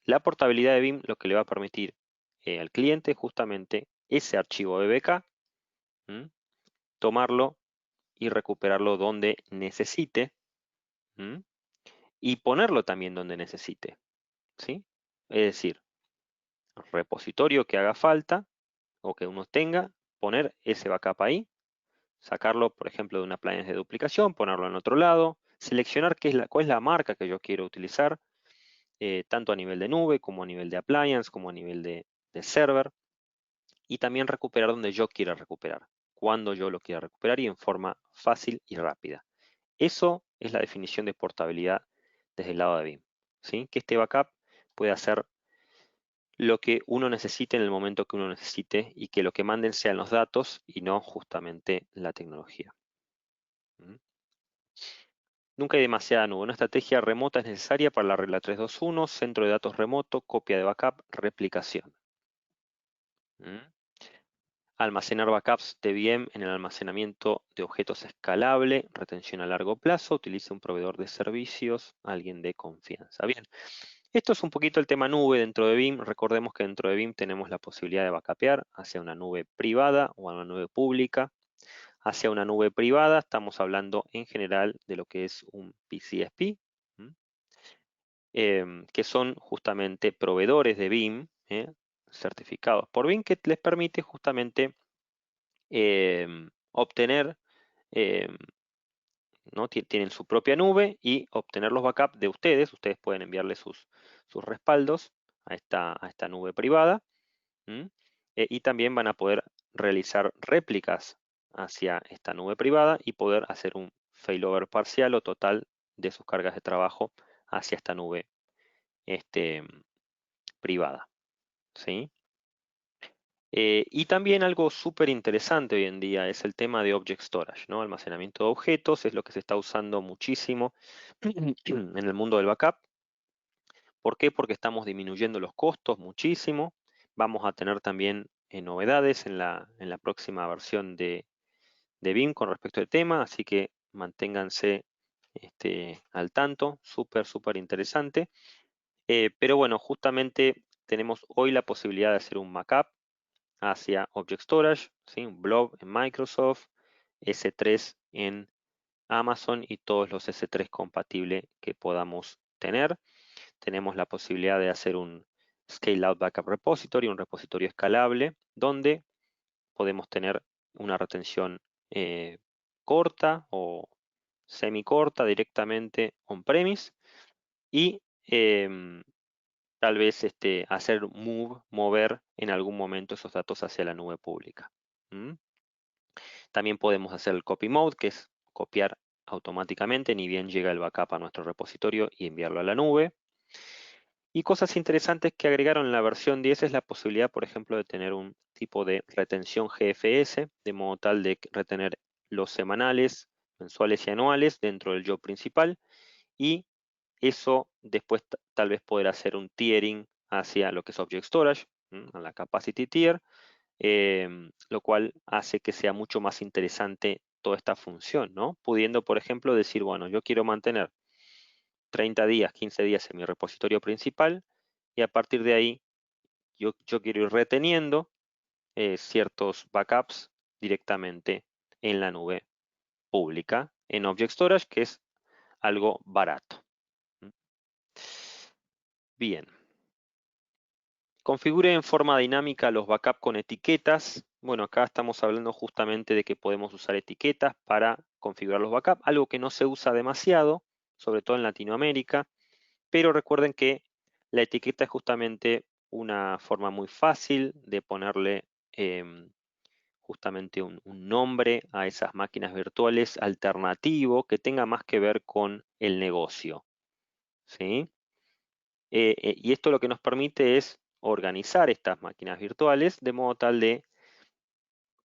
la portabilidad de BIM lo que le va a permitir al cliente justamente ese archivo BBK, ¿m?, tomarlo y recuperarlo donde necesite, ¿m?, y ponerlo también donde necesite, ¿sí? Es decir, repositorio que haga falta o que uno tenga, poner ese backup ahí, sacarlo, por ejemplo, de una appliance de duplicación, ponerlo en otro lado, seleccionar cuál es la marca que yo quiero utilizar, tanto a nivel de nube, como a nivel de appliance, como a nivel de server, y también recuperar donde yo quiera recuperar, cuando yo lo quiera recuperar y en forma fácil y rápida. Eso es la definición de portabilidad desde el lado de BIM, ¿sí? Que este backup puede hacer lo que uno necesite en el momento que uno necesite y que lo que manden sean los datos y no justamente la tecnología. ¿Mm? Nunca hay demasiada nube. Una estrategia remota es necesaria para la regla 321, centro de datos remoto, copia de backup, replicación. ¿Mm? Almacenar backups de VM en el almacenamiento de objetos escalable, retención a largo plazo, utilice un proveedor de servicios, alguien de confianza. Bien, esto es un poquito el tema nube dentro de BIM. Recordemos que dentro de BIM tenemos la posibilidad de backupear hacia una nube privada o a una nube pública. Hacia una nube privada estamos hablando en general de lo que es un PCSP, que son justamente proveedores de BIM, certificados por BIM, que les permite justamente obtener, em, ¿no?, tienen su propia nube y obtener los backups de ustedes. Ustedes pueden enviarle sus respaldos a esta nube privada, ¿m? Y también van a poder realizar réplicas hacia esta nube privada y poder hacer un failover parcial o total de sus cargas de trabajo hacia esta nube privada, ¿sí? Y también algo súper interesante hoy en día es el tema de Object Storage, ¿no? Almacenamiento de objetos es lo que se está usando muchísimo en el mundo del backup. ¿Por qué? Porque estamos disminuyendo los costos muchísimo. Vamos a tener también novedades en la próxima versión de BIM con respecto al tema, así que manténganse al tanto, súper interesante. Pero bueno, justamente tenemos hoy la posibilidad de hacer un backup hacia Object Storage, ¿sí?, un Blob en Microsoft, S3 en Amazon y todos los S3 compatibles que podamos tener. Tenemos la posibilidad de hacer un Scale Out Backup Repository, un repositorio escalable, donde podemos tener una retención corta o semi-corta directamente on-premise y tal vez hacer mover en algún momento esos datos hacia la nube pública. También podemos hacer el copy mode, que es copiar automáticamente, ni bien llega el backup a nuestro repositorio y enviarlo a la nube. Y cosas interesantes que agregaron en la versión 10 es la posibilidad, por ejemplo, de tener un tipo de retención GFS, de modo tal de retener los semanales, mensuales y anuales dentro del job principal, y eso después tal vez poder hacer un tiering hacia lo que es Object Storage, a la Capacity Tier, lo cual hace que sea mucho más interesante toda esta función, ¿no? Pudiendo, por ejemplo, decir, bueno, yo quiero mantener 30 días, 15 días en mi repositorio principal y a partir de ahí yo quiero ir reteniendo ciertos backups directamente en la nube pública, en Object Storage, que es algo barato. Bien. Configure en forma dinámica los backups con etiquetas. Bueno, acá estamos hablando justamente de que podemos usar etiquetas para configurar los backups, algo que no se usa demasiado, sobre todo en Latinoamérica, pero recuerden que la etiqueta es justamente una forma muy fácil de ponerle justamente un nombre a esas máquinas virtuales alternativo que tenga más que ver con el negocio, ¿sí? Y esto lo que nos permite es organizar estas máquinas virtuales de modo tal de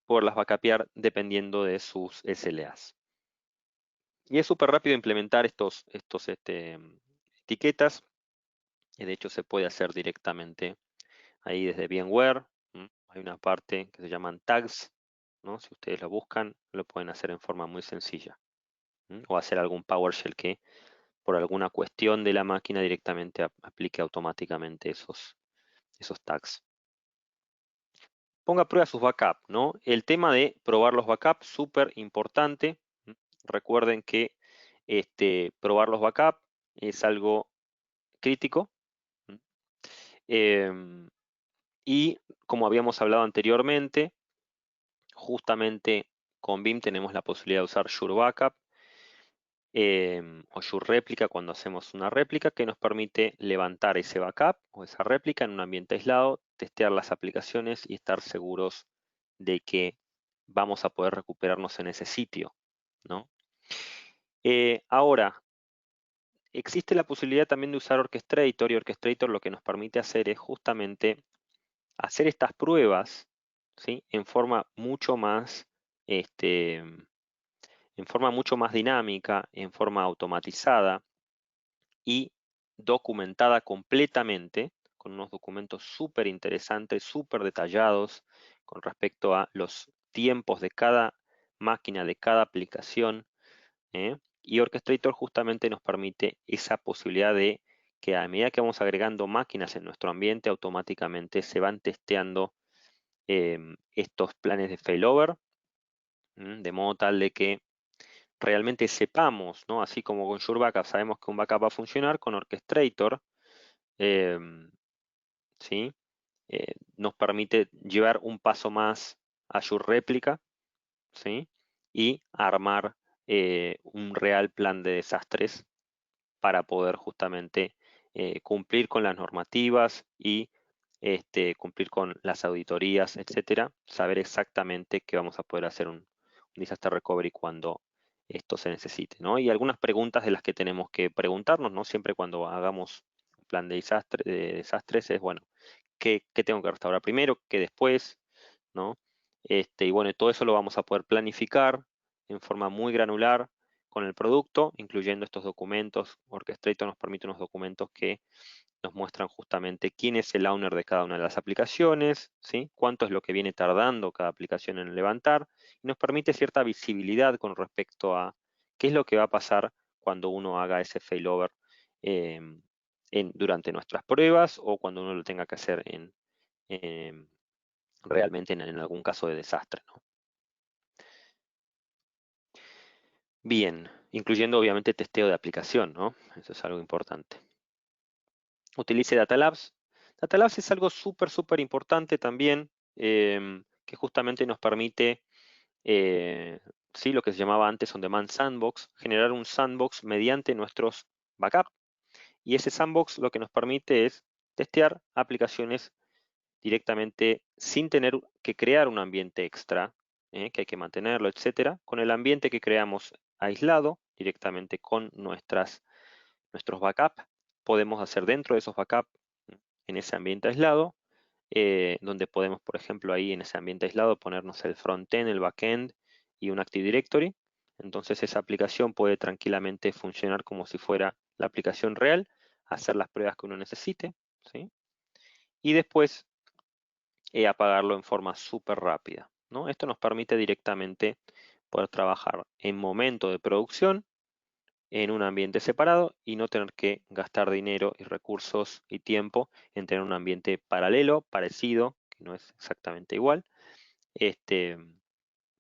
poderlas backupear dependiendo de sus SLAs. Y es súper rápido implementar estos etiquetas. De hecho, se puede hacer directamente ahí desde VMware. Hay una parte que se llaman tags, ¿no? Si ustedes lo buscan, lo pueden hacer en forma muy sencilla. O hacer algún PowerShell que por alguna cuestión de la máquina directamente aplique automáticamente esos tags. Ponga a prueba sus backups, ¿no? El tema de probar los backups, súper importante. Recuerden que probar los backups es algo crítico. Em, y como habíamos hablado anteriormente, justamente con BIM tenemos la posibilidad de usar Sure Backup o Sure Réplica cuando hacemos una réplica que nos permite levantar ese backup o esa réplica en un ambiente aislado, testear las aplicaciones y estar seguros de que vamos a poder recuperarnos en ese sitio, ¿no? Ahora, existe la posibilidad también de usar Orchestrator y Orchestrator lo que nos permite hacer es justamente hacer estas pruebas, ¿sí? En forma mucho más, en forma mucho más dinámica, en forma automatizada y documentada completamente, con unos documentos súper interesantes, súper detallados con respecto a los tiempos de cada máquina, de cada aplicación, ¿eh? Y Orchestrator justamente nos permite esa posibilidad de que a medida que vamos agregando máquinas en nuestro ambiente, automáticamente se van testeando estos planes de failover, de modo tal de que realmente sepamos, ¿no? Así como con Sure Backup sabemos que un backup va a funcionar, con Orchestrator, ¿sí? Nos permite llevar un paso más a Sure Réplica, ¿sí? Y armar un real plan de desastres para poder justamente cumplir con las normativas y cumplir con las auditorías, etcétera, saber exactamente que vamos a poder hacer un disaster recovery cuando esto se necesite, ¿no? Y algunas preguntas de las que tenemos que preguntarnos, ¿no? Siempre cuando hagamos un plan de desastres es, bueno, ¿qué tengo que restaurar primero? ¿Qué después? ¿No? Y bueno, todo eso lo vamos a poder planificar en forma muy granular con el producto, incluyendo estos documentos. Orchestrator nos permite unos documentos que nos muestran justamente quién es el owner de cada una de las aplicaciones, ¿sí? Cuánto es lo que viene tardando cada aplicación en levantar, y nos permite cierta visibilidad con respecto a qué es lo que va a pasar cuando uno haga ese failover durante nuestras pruebas o cuando uno lo tenga que hacer realmente en algún caso de desastre, ¿no? Bien, incluyendo obviamente testeo de aplicación, ¿no? Eso es algo importante. Utilice Data Labs. Data Labs es algo súper importante también, que justamente nos permite, sí, lo que se llamaba antes On Demand Sandbox, generar un sandbox mediante nuestros backups. Y ese sandbox lo que nos permite es testear aplicaciones directamente sin tener que crear un ambiente extra, que hay que mantenerlo, etcétera, con el ambiente que creamos aislado, directamente con nuestros backups, podemos hacer dentro de esos backups, en ese ambiente aislado, donde podemos, por ejemplo, ahí en ese ambiente aislado ponernos el frontend, el backend y un Active Directory. Entonces esa aplicación puede tranquilamente funcionar como si fuera la aplicación real, hacer las pruebas que uno necesite, ¿sí? Y después apagarlo en forma súper rápida, ¿no? Esto nos permite directamente poder trabajar en momento de producción en un ambiente separado y no tener que gastar dinero y recursos y tiempo en tener un ambiente paralelo, parecido, que no es exactamente igual, este,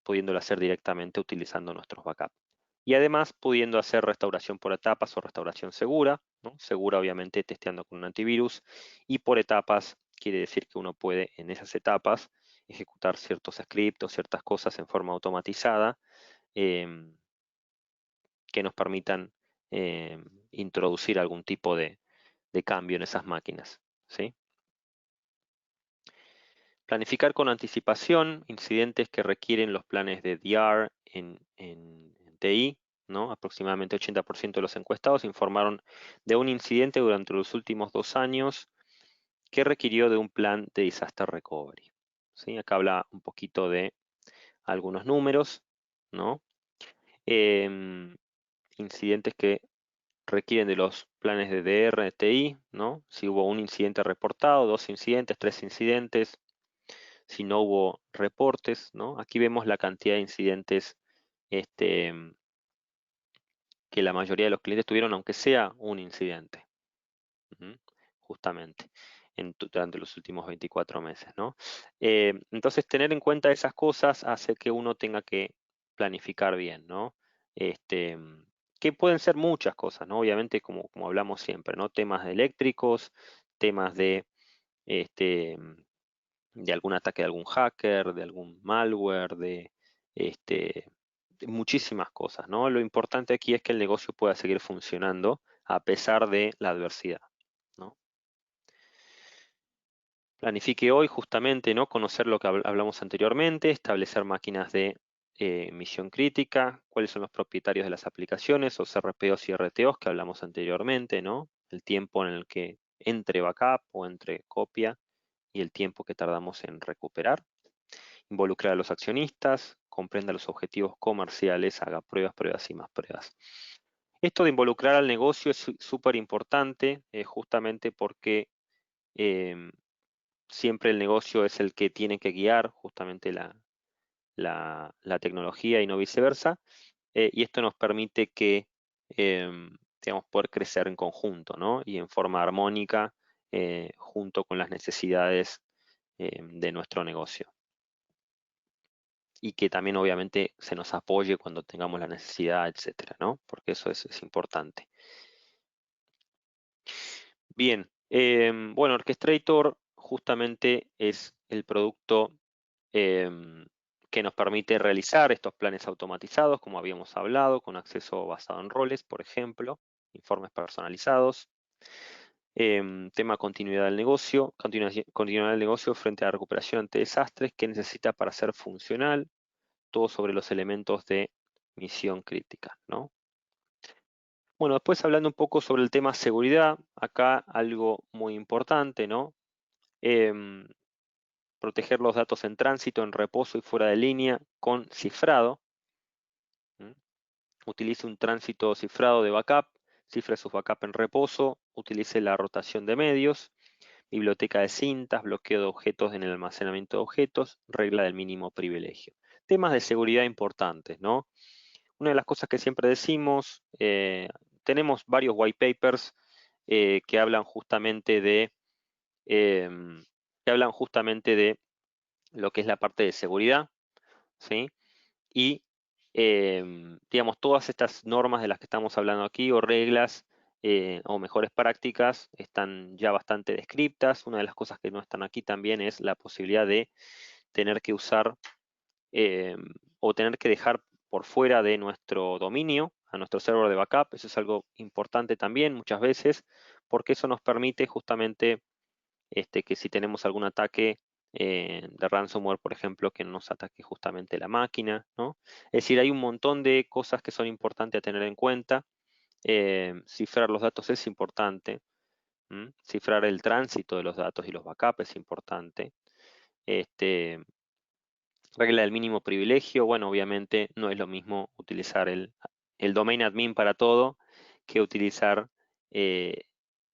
pudiéndolo hacer directamente utilizando nuestros backups. Y además pudiendo hacer restauración por etapas o restauración segura, ¿no? Segura obviamente testeando con un antivirus, y por etapas quiere decir que uno puede en esas etapas ejecutar ciertos scripts o ciertas cosas en forma automatizada, em, que nos permitan introducir algún tipo de cambio en esas máquinas, ¿sí? Planificar con anticipación incidentes que requieren los planes de DR en TI, ¿no? Aproximadamente 80% de los encuestados informaron de un incidente durante los últimos 2 años que requirió de un plan de disaster recovery, ¿sí? Acá habla un poquito de algunos números, ¿no? Em, Incidentes que requieren de los planes de DR, de TI, ¿no? Si hubo un incidente reportado, 2 incidentes, 3 incidentes, si no hubo reportes, ¿no? Aquí vemos la cantidad de incidentes este, que la mayoría de los clientes tuvieron, aunque sea un incidente, ¿sí? Justamente durante los últimos 24 meses, ¿no? Entonces, tener en cuenta esas cosas hace que uno tenga que planificar bien, ¿no? Este, que pueden ser muchas cosas, ¿no? Obviamente, como hablamos siempre, ¿no? Temas eléctricos, temas este, de algún ataque de algún hacker, de algún malware, de muchísimas cosas, ¿no? Lo importante aquí es que el negocio pueda seguir funcionando a pesar de la adversidad, ¿no? Planifique hoy justamente, ¿no? Conocer lo que hablamos anteriormente, establecer máquinas de misión crítica, cuáles son los propietarios de las aplicaciones, o CRPOs y RTOs que hablamos anteriormente, ¿no? El tiempo en el que entre backup o entre copia y el tiempo que tardamos en recuperar. Involucrar a los accionistas, comprenda los objetivos comerciales, haga pruebas, pruebas y más pruebas. Esto de involucrar al negocio es súper importante, justamente porque em, siempre el negocio es el que tiene que guiar justamente la tecnología y no viceversa. Y esto nos permite que, digamos, poder crecer en conjunto, ¿no? Y en forma armónica, junto con las necesidades de nuestro negocio. Y que también obviamente se nos apoye cuando tengamos la necesidad, etcétera, ¿no? Porque eso es importante. Bien, bueno, Orchestrator justamente es el producto em, que nos permite realizar estos planes automatizados, como habíamos hablado, con acceso basado en roles, por ejemplo, informes personalizados. Tema continuidad del negocio, continuidad del negocio frente a la recuperación ante desastres, que necesita para ser funcional, todo sobre los elementos de misión crítica, ¿no? Bueno, después hablando un poco sobre el tema seguridad, acá algo muy importante, ¿no? Em, Proteger los datos en tránsito, en reposo y fuera de línea con cifrado. ¿Mm? Utilice un tránsito cifrado de backup, cifre sus backup en reposo, utilice la rotación de medios, biblioteca de cintas, bloqueo de objetos en el almacenamiento de objetos, regla del mínimo privilegio. Temas de seguridad importantes, ¿no? Una de las cosas que siempre decimos, tenemos varios white papers que hablan justamente em, de lo que es la parte de seguridad, ¿sí? Y, digamos, todas estas normas de las que estamos hablando aquí, o reglas, o mejores prácticas, están ya bastante descriptas. Una de las cosas que no están aquí también es la posibilidad de tener que usar o tener que dejar por fuera de nuestro dominio a nuestro server de backup. Eso es algo importante también muchas veces, porque eso nos permite justamente que si tenemos algún ataque de ransomware, por ejemplo, que no nos ataque justamente la máquina, ¿no? Es decir, hay un montón de cosas que son importantes a tener en cuenta. Cifrar los datos es importante. Cifrar el tránsito de los datos y los backups es importante. Este, Regla del mínimo privilegio, bueno, obviamente no es lo mismo utilizar el domain admin para todo que utilizar eh,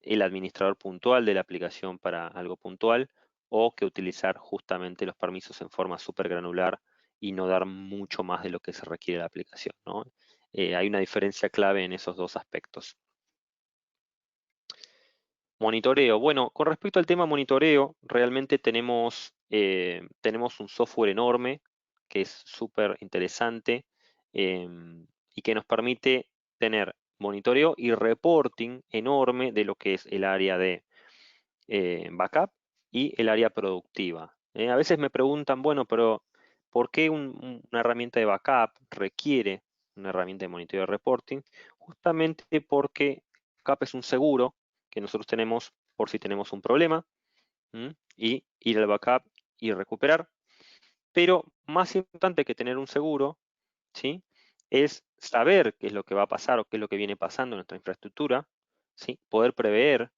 el administrador puntual de la aplicación para algo puntual, o que utilizar justamente los permisos en forma súper granular y no dar mucho más de lo que se requiere de la aplicación, ¿no? hay una diferencia clave en esos dos aspectos. Monitoreo. Bueno, con respecto al tema monitoreo, realmente tenemos un software enorme que es súper interesante y que nos permite tener monitoreo y reporting enorme de lo que es el área de backup y el área productiva. A veces me preguntan, bueno, pero ¿por qué una herramienta de backup requiere una herramienta de monitoreo y reporting? Justamente porque backup es un seguro que nosotros tenemos por si tenemos un problema, y ir al backup y recuperar. Pero más importante que tener un seguro, ¿sí? Es saber qué es lo que va a pasar o qué es lo que viene pasando en nuestra infraestructura, ¿sí? Poder prever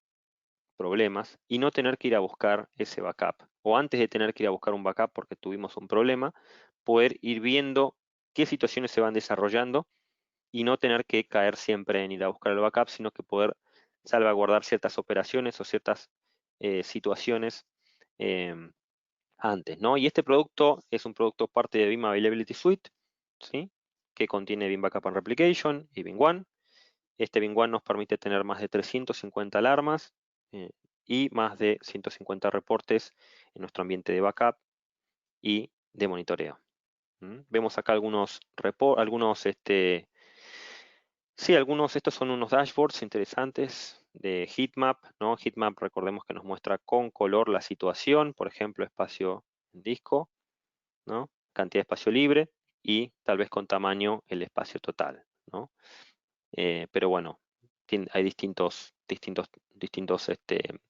problemas y no tener que ir a buscar ese backup. O antes de tener que ir a buscar un backup porque tuvimos un problema, poder ir viendo qué situaciones se van desarrollando y no tener que caer siempre en ir a buscar el backup, sino que poder salvaguardar ciertas operaciones o ciertas situaciones em, antes, ¿no? Y este producto es un producto parte de BIM Availability Suite, ¿sí? Que contiene BIM Backup and Replication y BIM One. Este BIM One nos permite tener más de 350 alarmas eh, y más de 150 reportes en nuestro ambiente de backup y de monitoreo. Vemos acá estos son unos dashboards interesantes de Heatmap, ¿no? Heatmap, recordemos que nos muestra con color la situación, por ejemplo, espacio en disco, ¿no? Cantidad de espacio libre y tal vez con tamaño el espacio total, ¿no? Pero bueno, hay distintos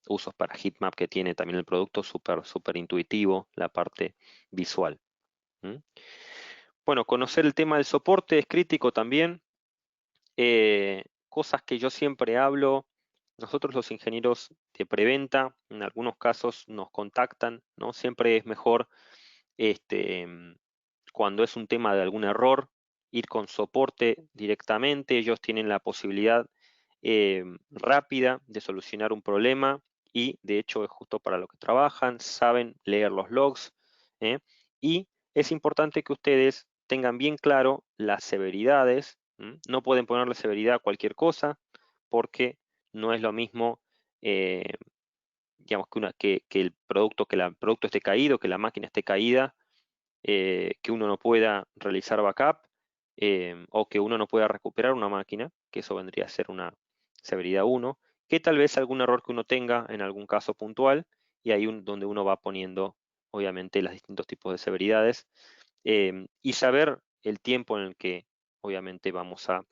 usos para Heatmap que tiene también el producto, súper intuitivo, la parte visual. ¿Mm? Bueno, conocer el tema del soporte es crítico también. Cosas que yo siempre hablo, nosotros los ingenieros de preventa, en algunos casos nos contactan, ¿no? Siempre es mejor este, cuando es un tema de algún error, ir con soporte directamente. Ellos tienen la posibilidad rápida de solucionar un problema y de hecho es justo para lo que trabajan, saben leer los logs, ¿eh? Y es importante que ustedes tengan bien claro las severidades. No pueden ponerle severidad a cualquier cosa porque no es lo mismo, digamos, que el producto esté caído, que la máquina esté caída, que uno no pueda realizar backup, o que uno no pueda recuperar una máquina, que eso vendría a ser una severidad 1, que tal vez algún error que uno tenga en algún caso puntual, y ahí donde uno va poniendo obviamente los distintos tipos de severidades, y saber el tiempo en el que obviamente vamos a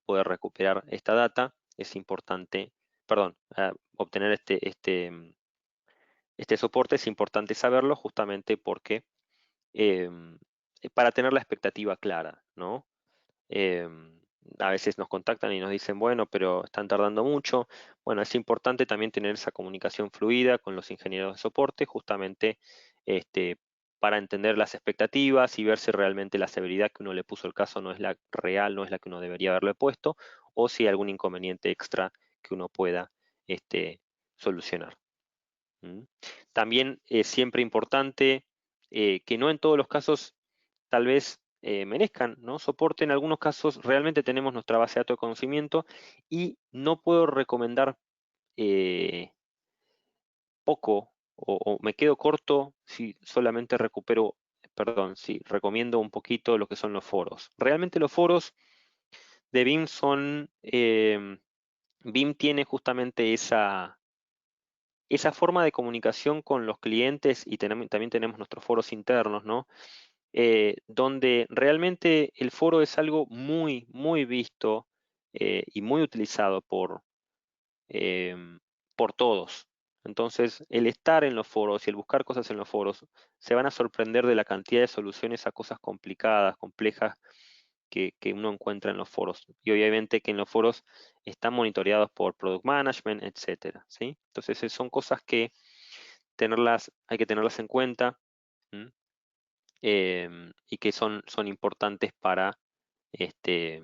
poder recuperar esta data, es importante, perdón, obtener este soporte es importante saberlo justamente porque em, para tener la expectativa clara, ¿no? Em, a veces nos contactan y nos dicen, bueno, pero están tardando mucho. Bueno, es importante también tener esa comunicación fluida con los ingenieros de soporte, justamente este, para entender las expectativas y ver si realmente la severidad que uno le puso al caso no es la real, no es la que uno debería haberle puesto, o si hay algún inconveniente extra que uno pueda solucionar. ¿Mm? También es siempre importante que no en todos los casos tal vez merezcan, ¿no? Soporte. En algunos casos realmente tenemos nuestra base de datos de conocimiento y no puedo recomendar eh, poco o me quedo corto si solamente si recomiendo un poquito lo que son los foros. Realmente los foros de BIM BIM tiene justamente esa forma de comunicación con los clientes y también tenemos nuestros foros internos, ¿no? Donde realmente el foro es algo muy visto y muy utilizado em, por todos. Entonces, el estar en los foros y el buscar cosas en los foros, se van a sorprender de la cantidad de soluciones a cosas complicadas, complejas que uno encuentra en los foros. Y obviamente que en los foros están monitoreados por Product Management, etcétera, ¿sí? Entonces, son cosas que hay que tenerlas en cuenta. ¿Mm? Y que son importantes este,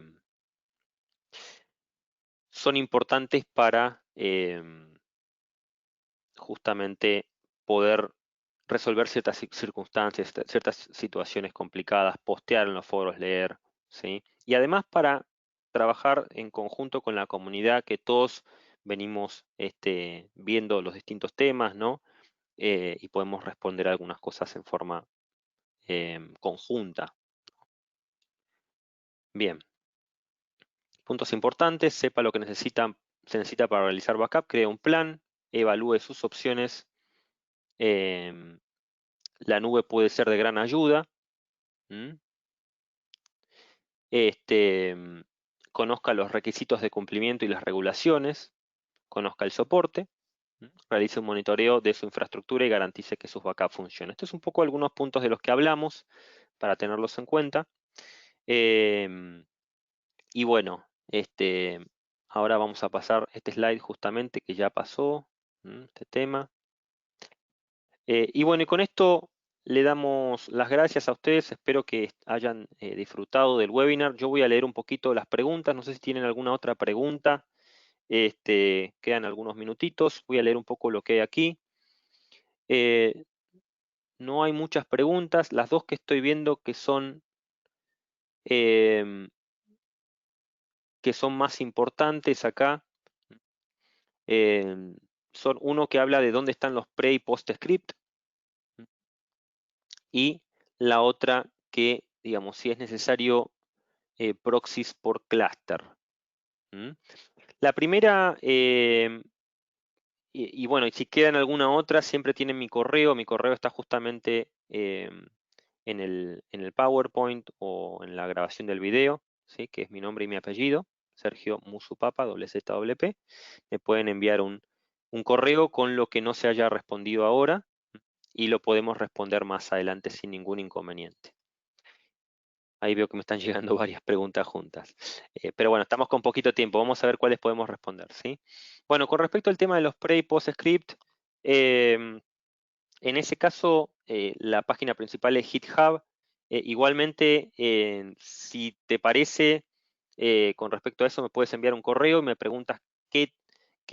para justamente poder resolver ciertas circunstancias, ciertas situaciones complicadas, postear en los foros, leer, ¿sí? y además para trabajar en conjunto con la comunidad que todos venimos viendo los distintos temas, ¿no? Y podemos responder algunas cosas en forma conjunta. Bien, puntos importantes, sepa lo que se necesita para realizar backup, cree un plan, evalúe sus opciones. La nube puede ser de gran ayuda. Este, mm, Conozca los requisitos de cumplimiento y las regulaciones, conozca el soporte, realice un monitoreo de su infraestructura y garantice que sus backups funcionen. Estos son un poco algunos puntos de los que hablamos para tenerlos en cuenta. Em, y bueno, ahora vamos a pasar este slide justamente que ya pasó, este tema. Y bueno, y con esto le damos las gracias a ustedes. Espero que hayan disfrutado del webinar. Yo voy a leer un poquito las preguntas. No sé si tienen alguna otra pregunta. Quedan algunos minutitos. Voy a leer un poco lo que hay aquí. No hay muchas preguntas. Las dos que estoy viendo em, que son más importantes acá em, son uno que habla de dónde están los pre y post script y la otra que, digamos, si es necesario proxies por clúster. La primera, y bueno, y si quedan alguna otra, siempre tienen mi correo está justamente en el PowerPoint o en la grabación del video, ¿sí? Que es mi nombre y mi apellido, Sergio Musupapa, ZWP. Me pueden enviar un correo con lo que no se haya respondido ahora y lo podemos responder más adelante sin ningún inconveniente. Ahí veo que me están llegando varias preguntas juntas. Pero bueno, estamos con poquito tiempo. Vamos a ver cuáles podemos responder, ¿sí? Bueno, con respecto al tema de los pre y post script, en ese caso, la página principal es GitHub. Igualmente, si te parece, con respecto a eso, me puedes enviar un correo y me preguntas qué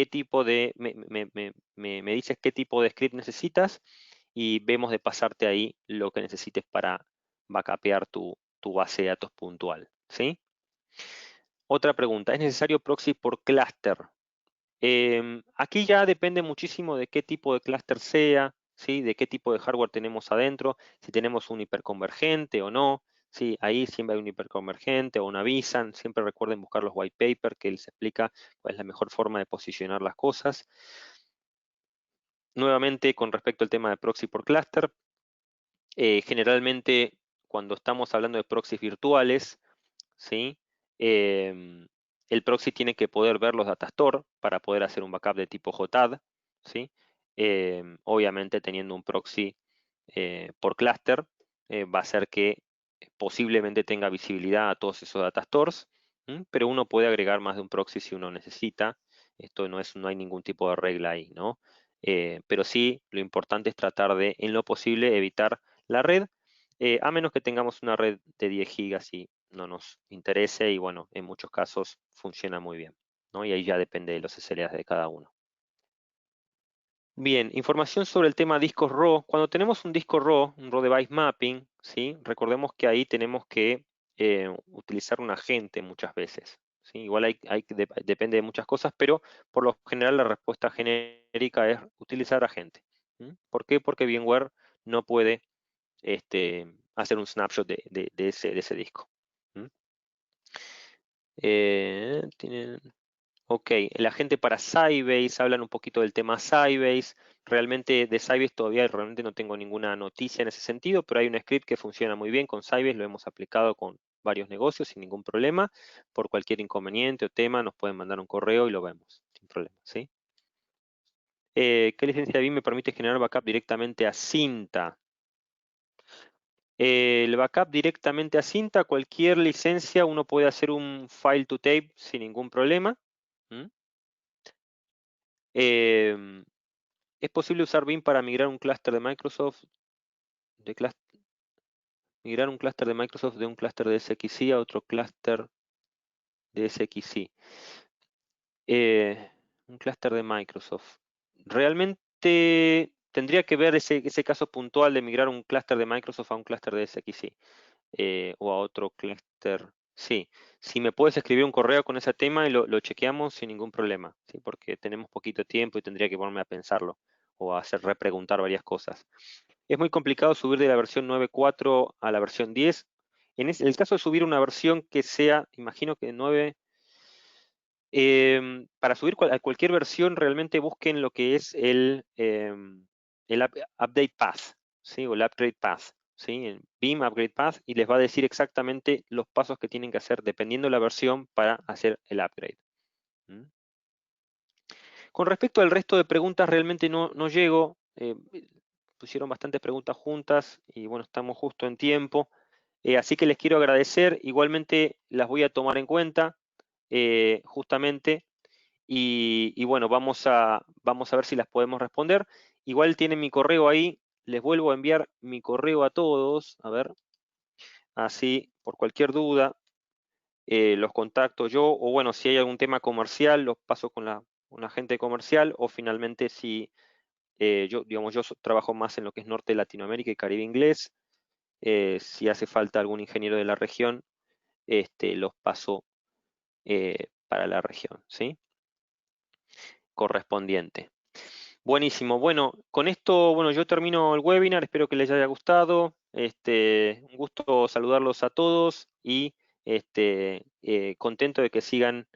tipo de, me dices qué tipo de script necesitas y vemos de pasarte ahí lo que necesites para backupear tu base de datos puntual, ¿sí? Otra pregunta, ¿es necesario proxy por clúster? Aquí ya depende muchísimo de qué tipo de clúster sea, ¿sí? De qué tipo de hardware tenemos adentro, si tenemos un hiperconvergente o no, ¿sí? Ahí siempre hay un hiperconvergente o una vSAN, siempre recuerden buscar los white paper que les explica cuál es la mejor forma de posicionar las cosas. Nuevamente, con respecto al tema de proxy por clúster, generalmente cuando estamos hablando de proxies virtuales, ¿sí? El proxy tiene que poder ver los datastore para poder hacer un backup de tipo JAD, ¿sí? Obviamente teniendo un proxy por clúster, va a hacer que posiblemente tenga visibilidad a todos esos datastores, pero uno puede agregar más de un proxy si uno necesita. Esto no hay ningún tipo de regla ahí, ¿no? Pero sí, lo importante es tratar de, en lo posible, evitar la red, a menos que tengamos una red de 10 gigas y no nos interese y bueno, en muchos casos funciona muy bien, ¿no? Y ahí ya depende de los SLAs de cada uno. Bien, información sobre el tema discos RAW. Cuando tenemos un disco RAW, un RAW device mapping, ¿sí? Recordemos que ahí tenemos que utilizar un agente muchas veces, ¿sí? Igual depende de muchas cosas, pero por lo general la respuesta genérica es utilizar agente. ¿Por qué? Porque VMware no puede hacer un snapshot de ese disco. Tienen Ok, la gente para Sybase, hablan un poquito del tema Sybase. Realmente de Sybase todavía realmente no tengo ninguna noticia en ese sentido, pero hay un script que funciona muy bien con Sybase, lo hemos aplicado con varios negocios sin ningún problema. Por cualquier inconveniente o tema nos pueden mandar un correo y lo vemos sin problema, ¿sí? ¿Qué licencia de BIM me permite generar backup directamente a cinta? El backup directamente a cinta, cualquier licencia, uno puede hacer un file to tape sin ningún problema. Em, ¿Es posible usar BIM para migrar un clúster de Microsoft migrar un clúster de Microsoft de un clúster de SXI a otro clúster de SXI? Un clúster de Microsoft. Realmente tendría que ver ese caso puntual de migrar un clúster de Microsoft a un clúster de SXI o a otro clúster. Sí, si me puedes escribir un correo con ese tema y lo chequeamos sin ningún problema, ¿sí? Porque tenemos poquito tiempo y tendría que ponerme a pensarlo o a hacer repreguntar varias cosas. Es muy complicado subir de la versión 9.4 a la versión 10. En el caso de subir una versión que sea, imagino que 9, para subir a cualquier versión realmente busquen lo que es el update path, ¿sí? O el upgrade path, ¿sí? El Beam upgrade path y les va a decir exactamente los pasos que tienen que hacer dependiendo de la versión para hacer el upgrade. ¿Mm? Con respecto al resto de preguntas, realmente no llego. Pusieron bastantes preguntas juntas y bueno, estamos justo en tiempo. Así que les quiero agradecer. Igualmente las voy a tomar en cuenta, justamente. Y bueno, vamos a ver si las podemos responder. Igual tienen mi correo ahí. Les vuelvo a enviar mi correo a todos. A ver, así por cualquier duda los contacto yo. O bueno, si hay algún tema comercial, los paso con un agente comercial. O finalmente si yo, digamos, trabajo más en lo que es Norte de Latinoamérica y Caribe inglés. Si hace falta algún ingeniero de la región, los paso para la región, ¿sí? Correspondiente. Buenísimo. Bueno, con esto, bueno, yo termino el webinar. Espero que les haya gustado. Un gusto saludarlos a todos y contento de que sigan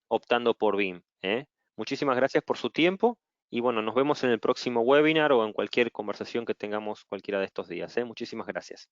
optando por BIM, ¿eh? Muchísimas gracias por su tiempo y bueno, nos vemos en el próximo webinar o en cualquier conversación que tengamos cualquiera de estos días, ¿eh? Muchísimas gracias.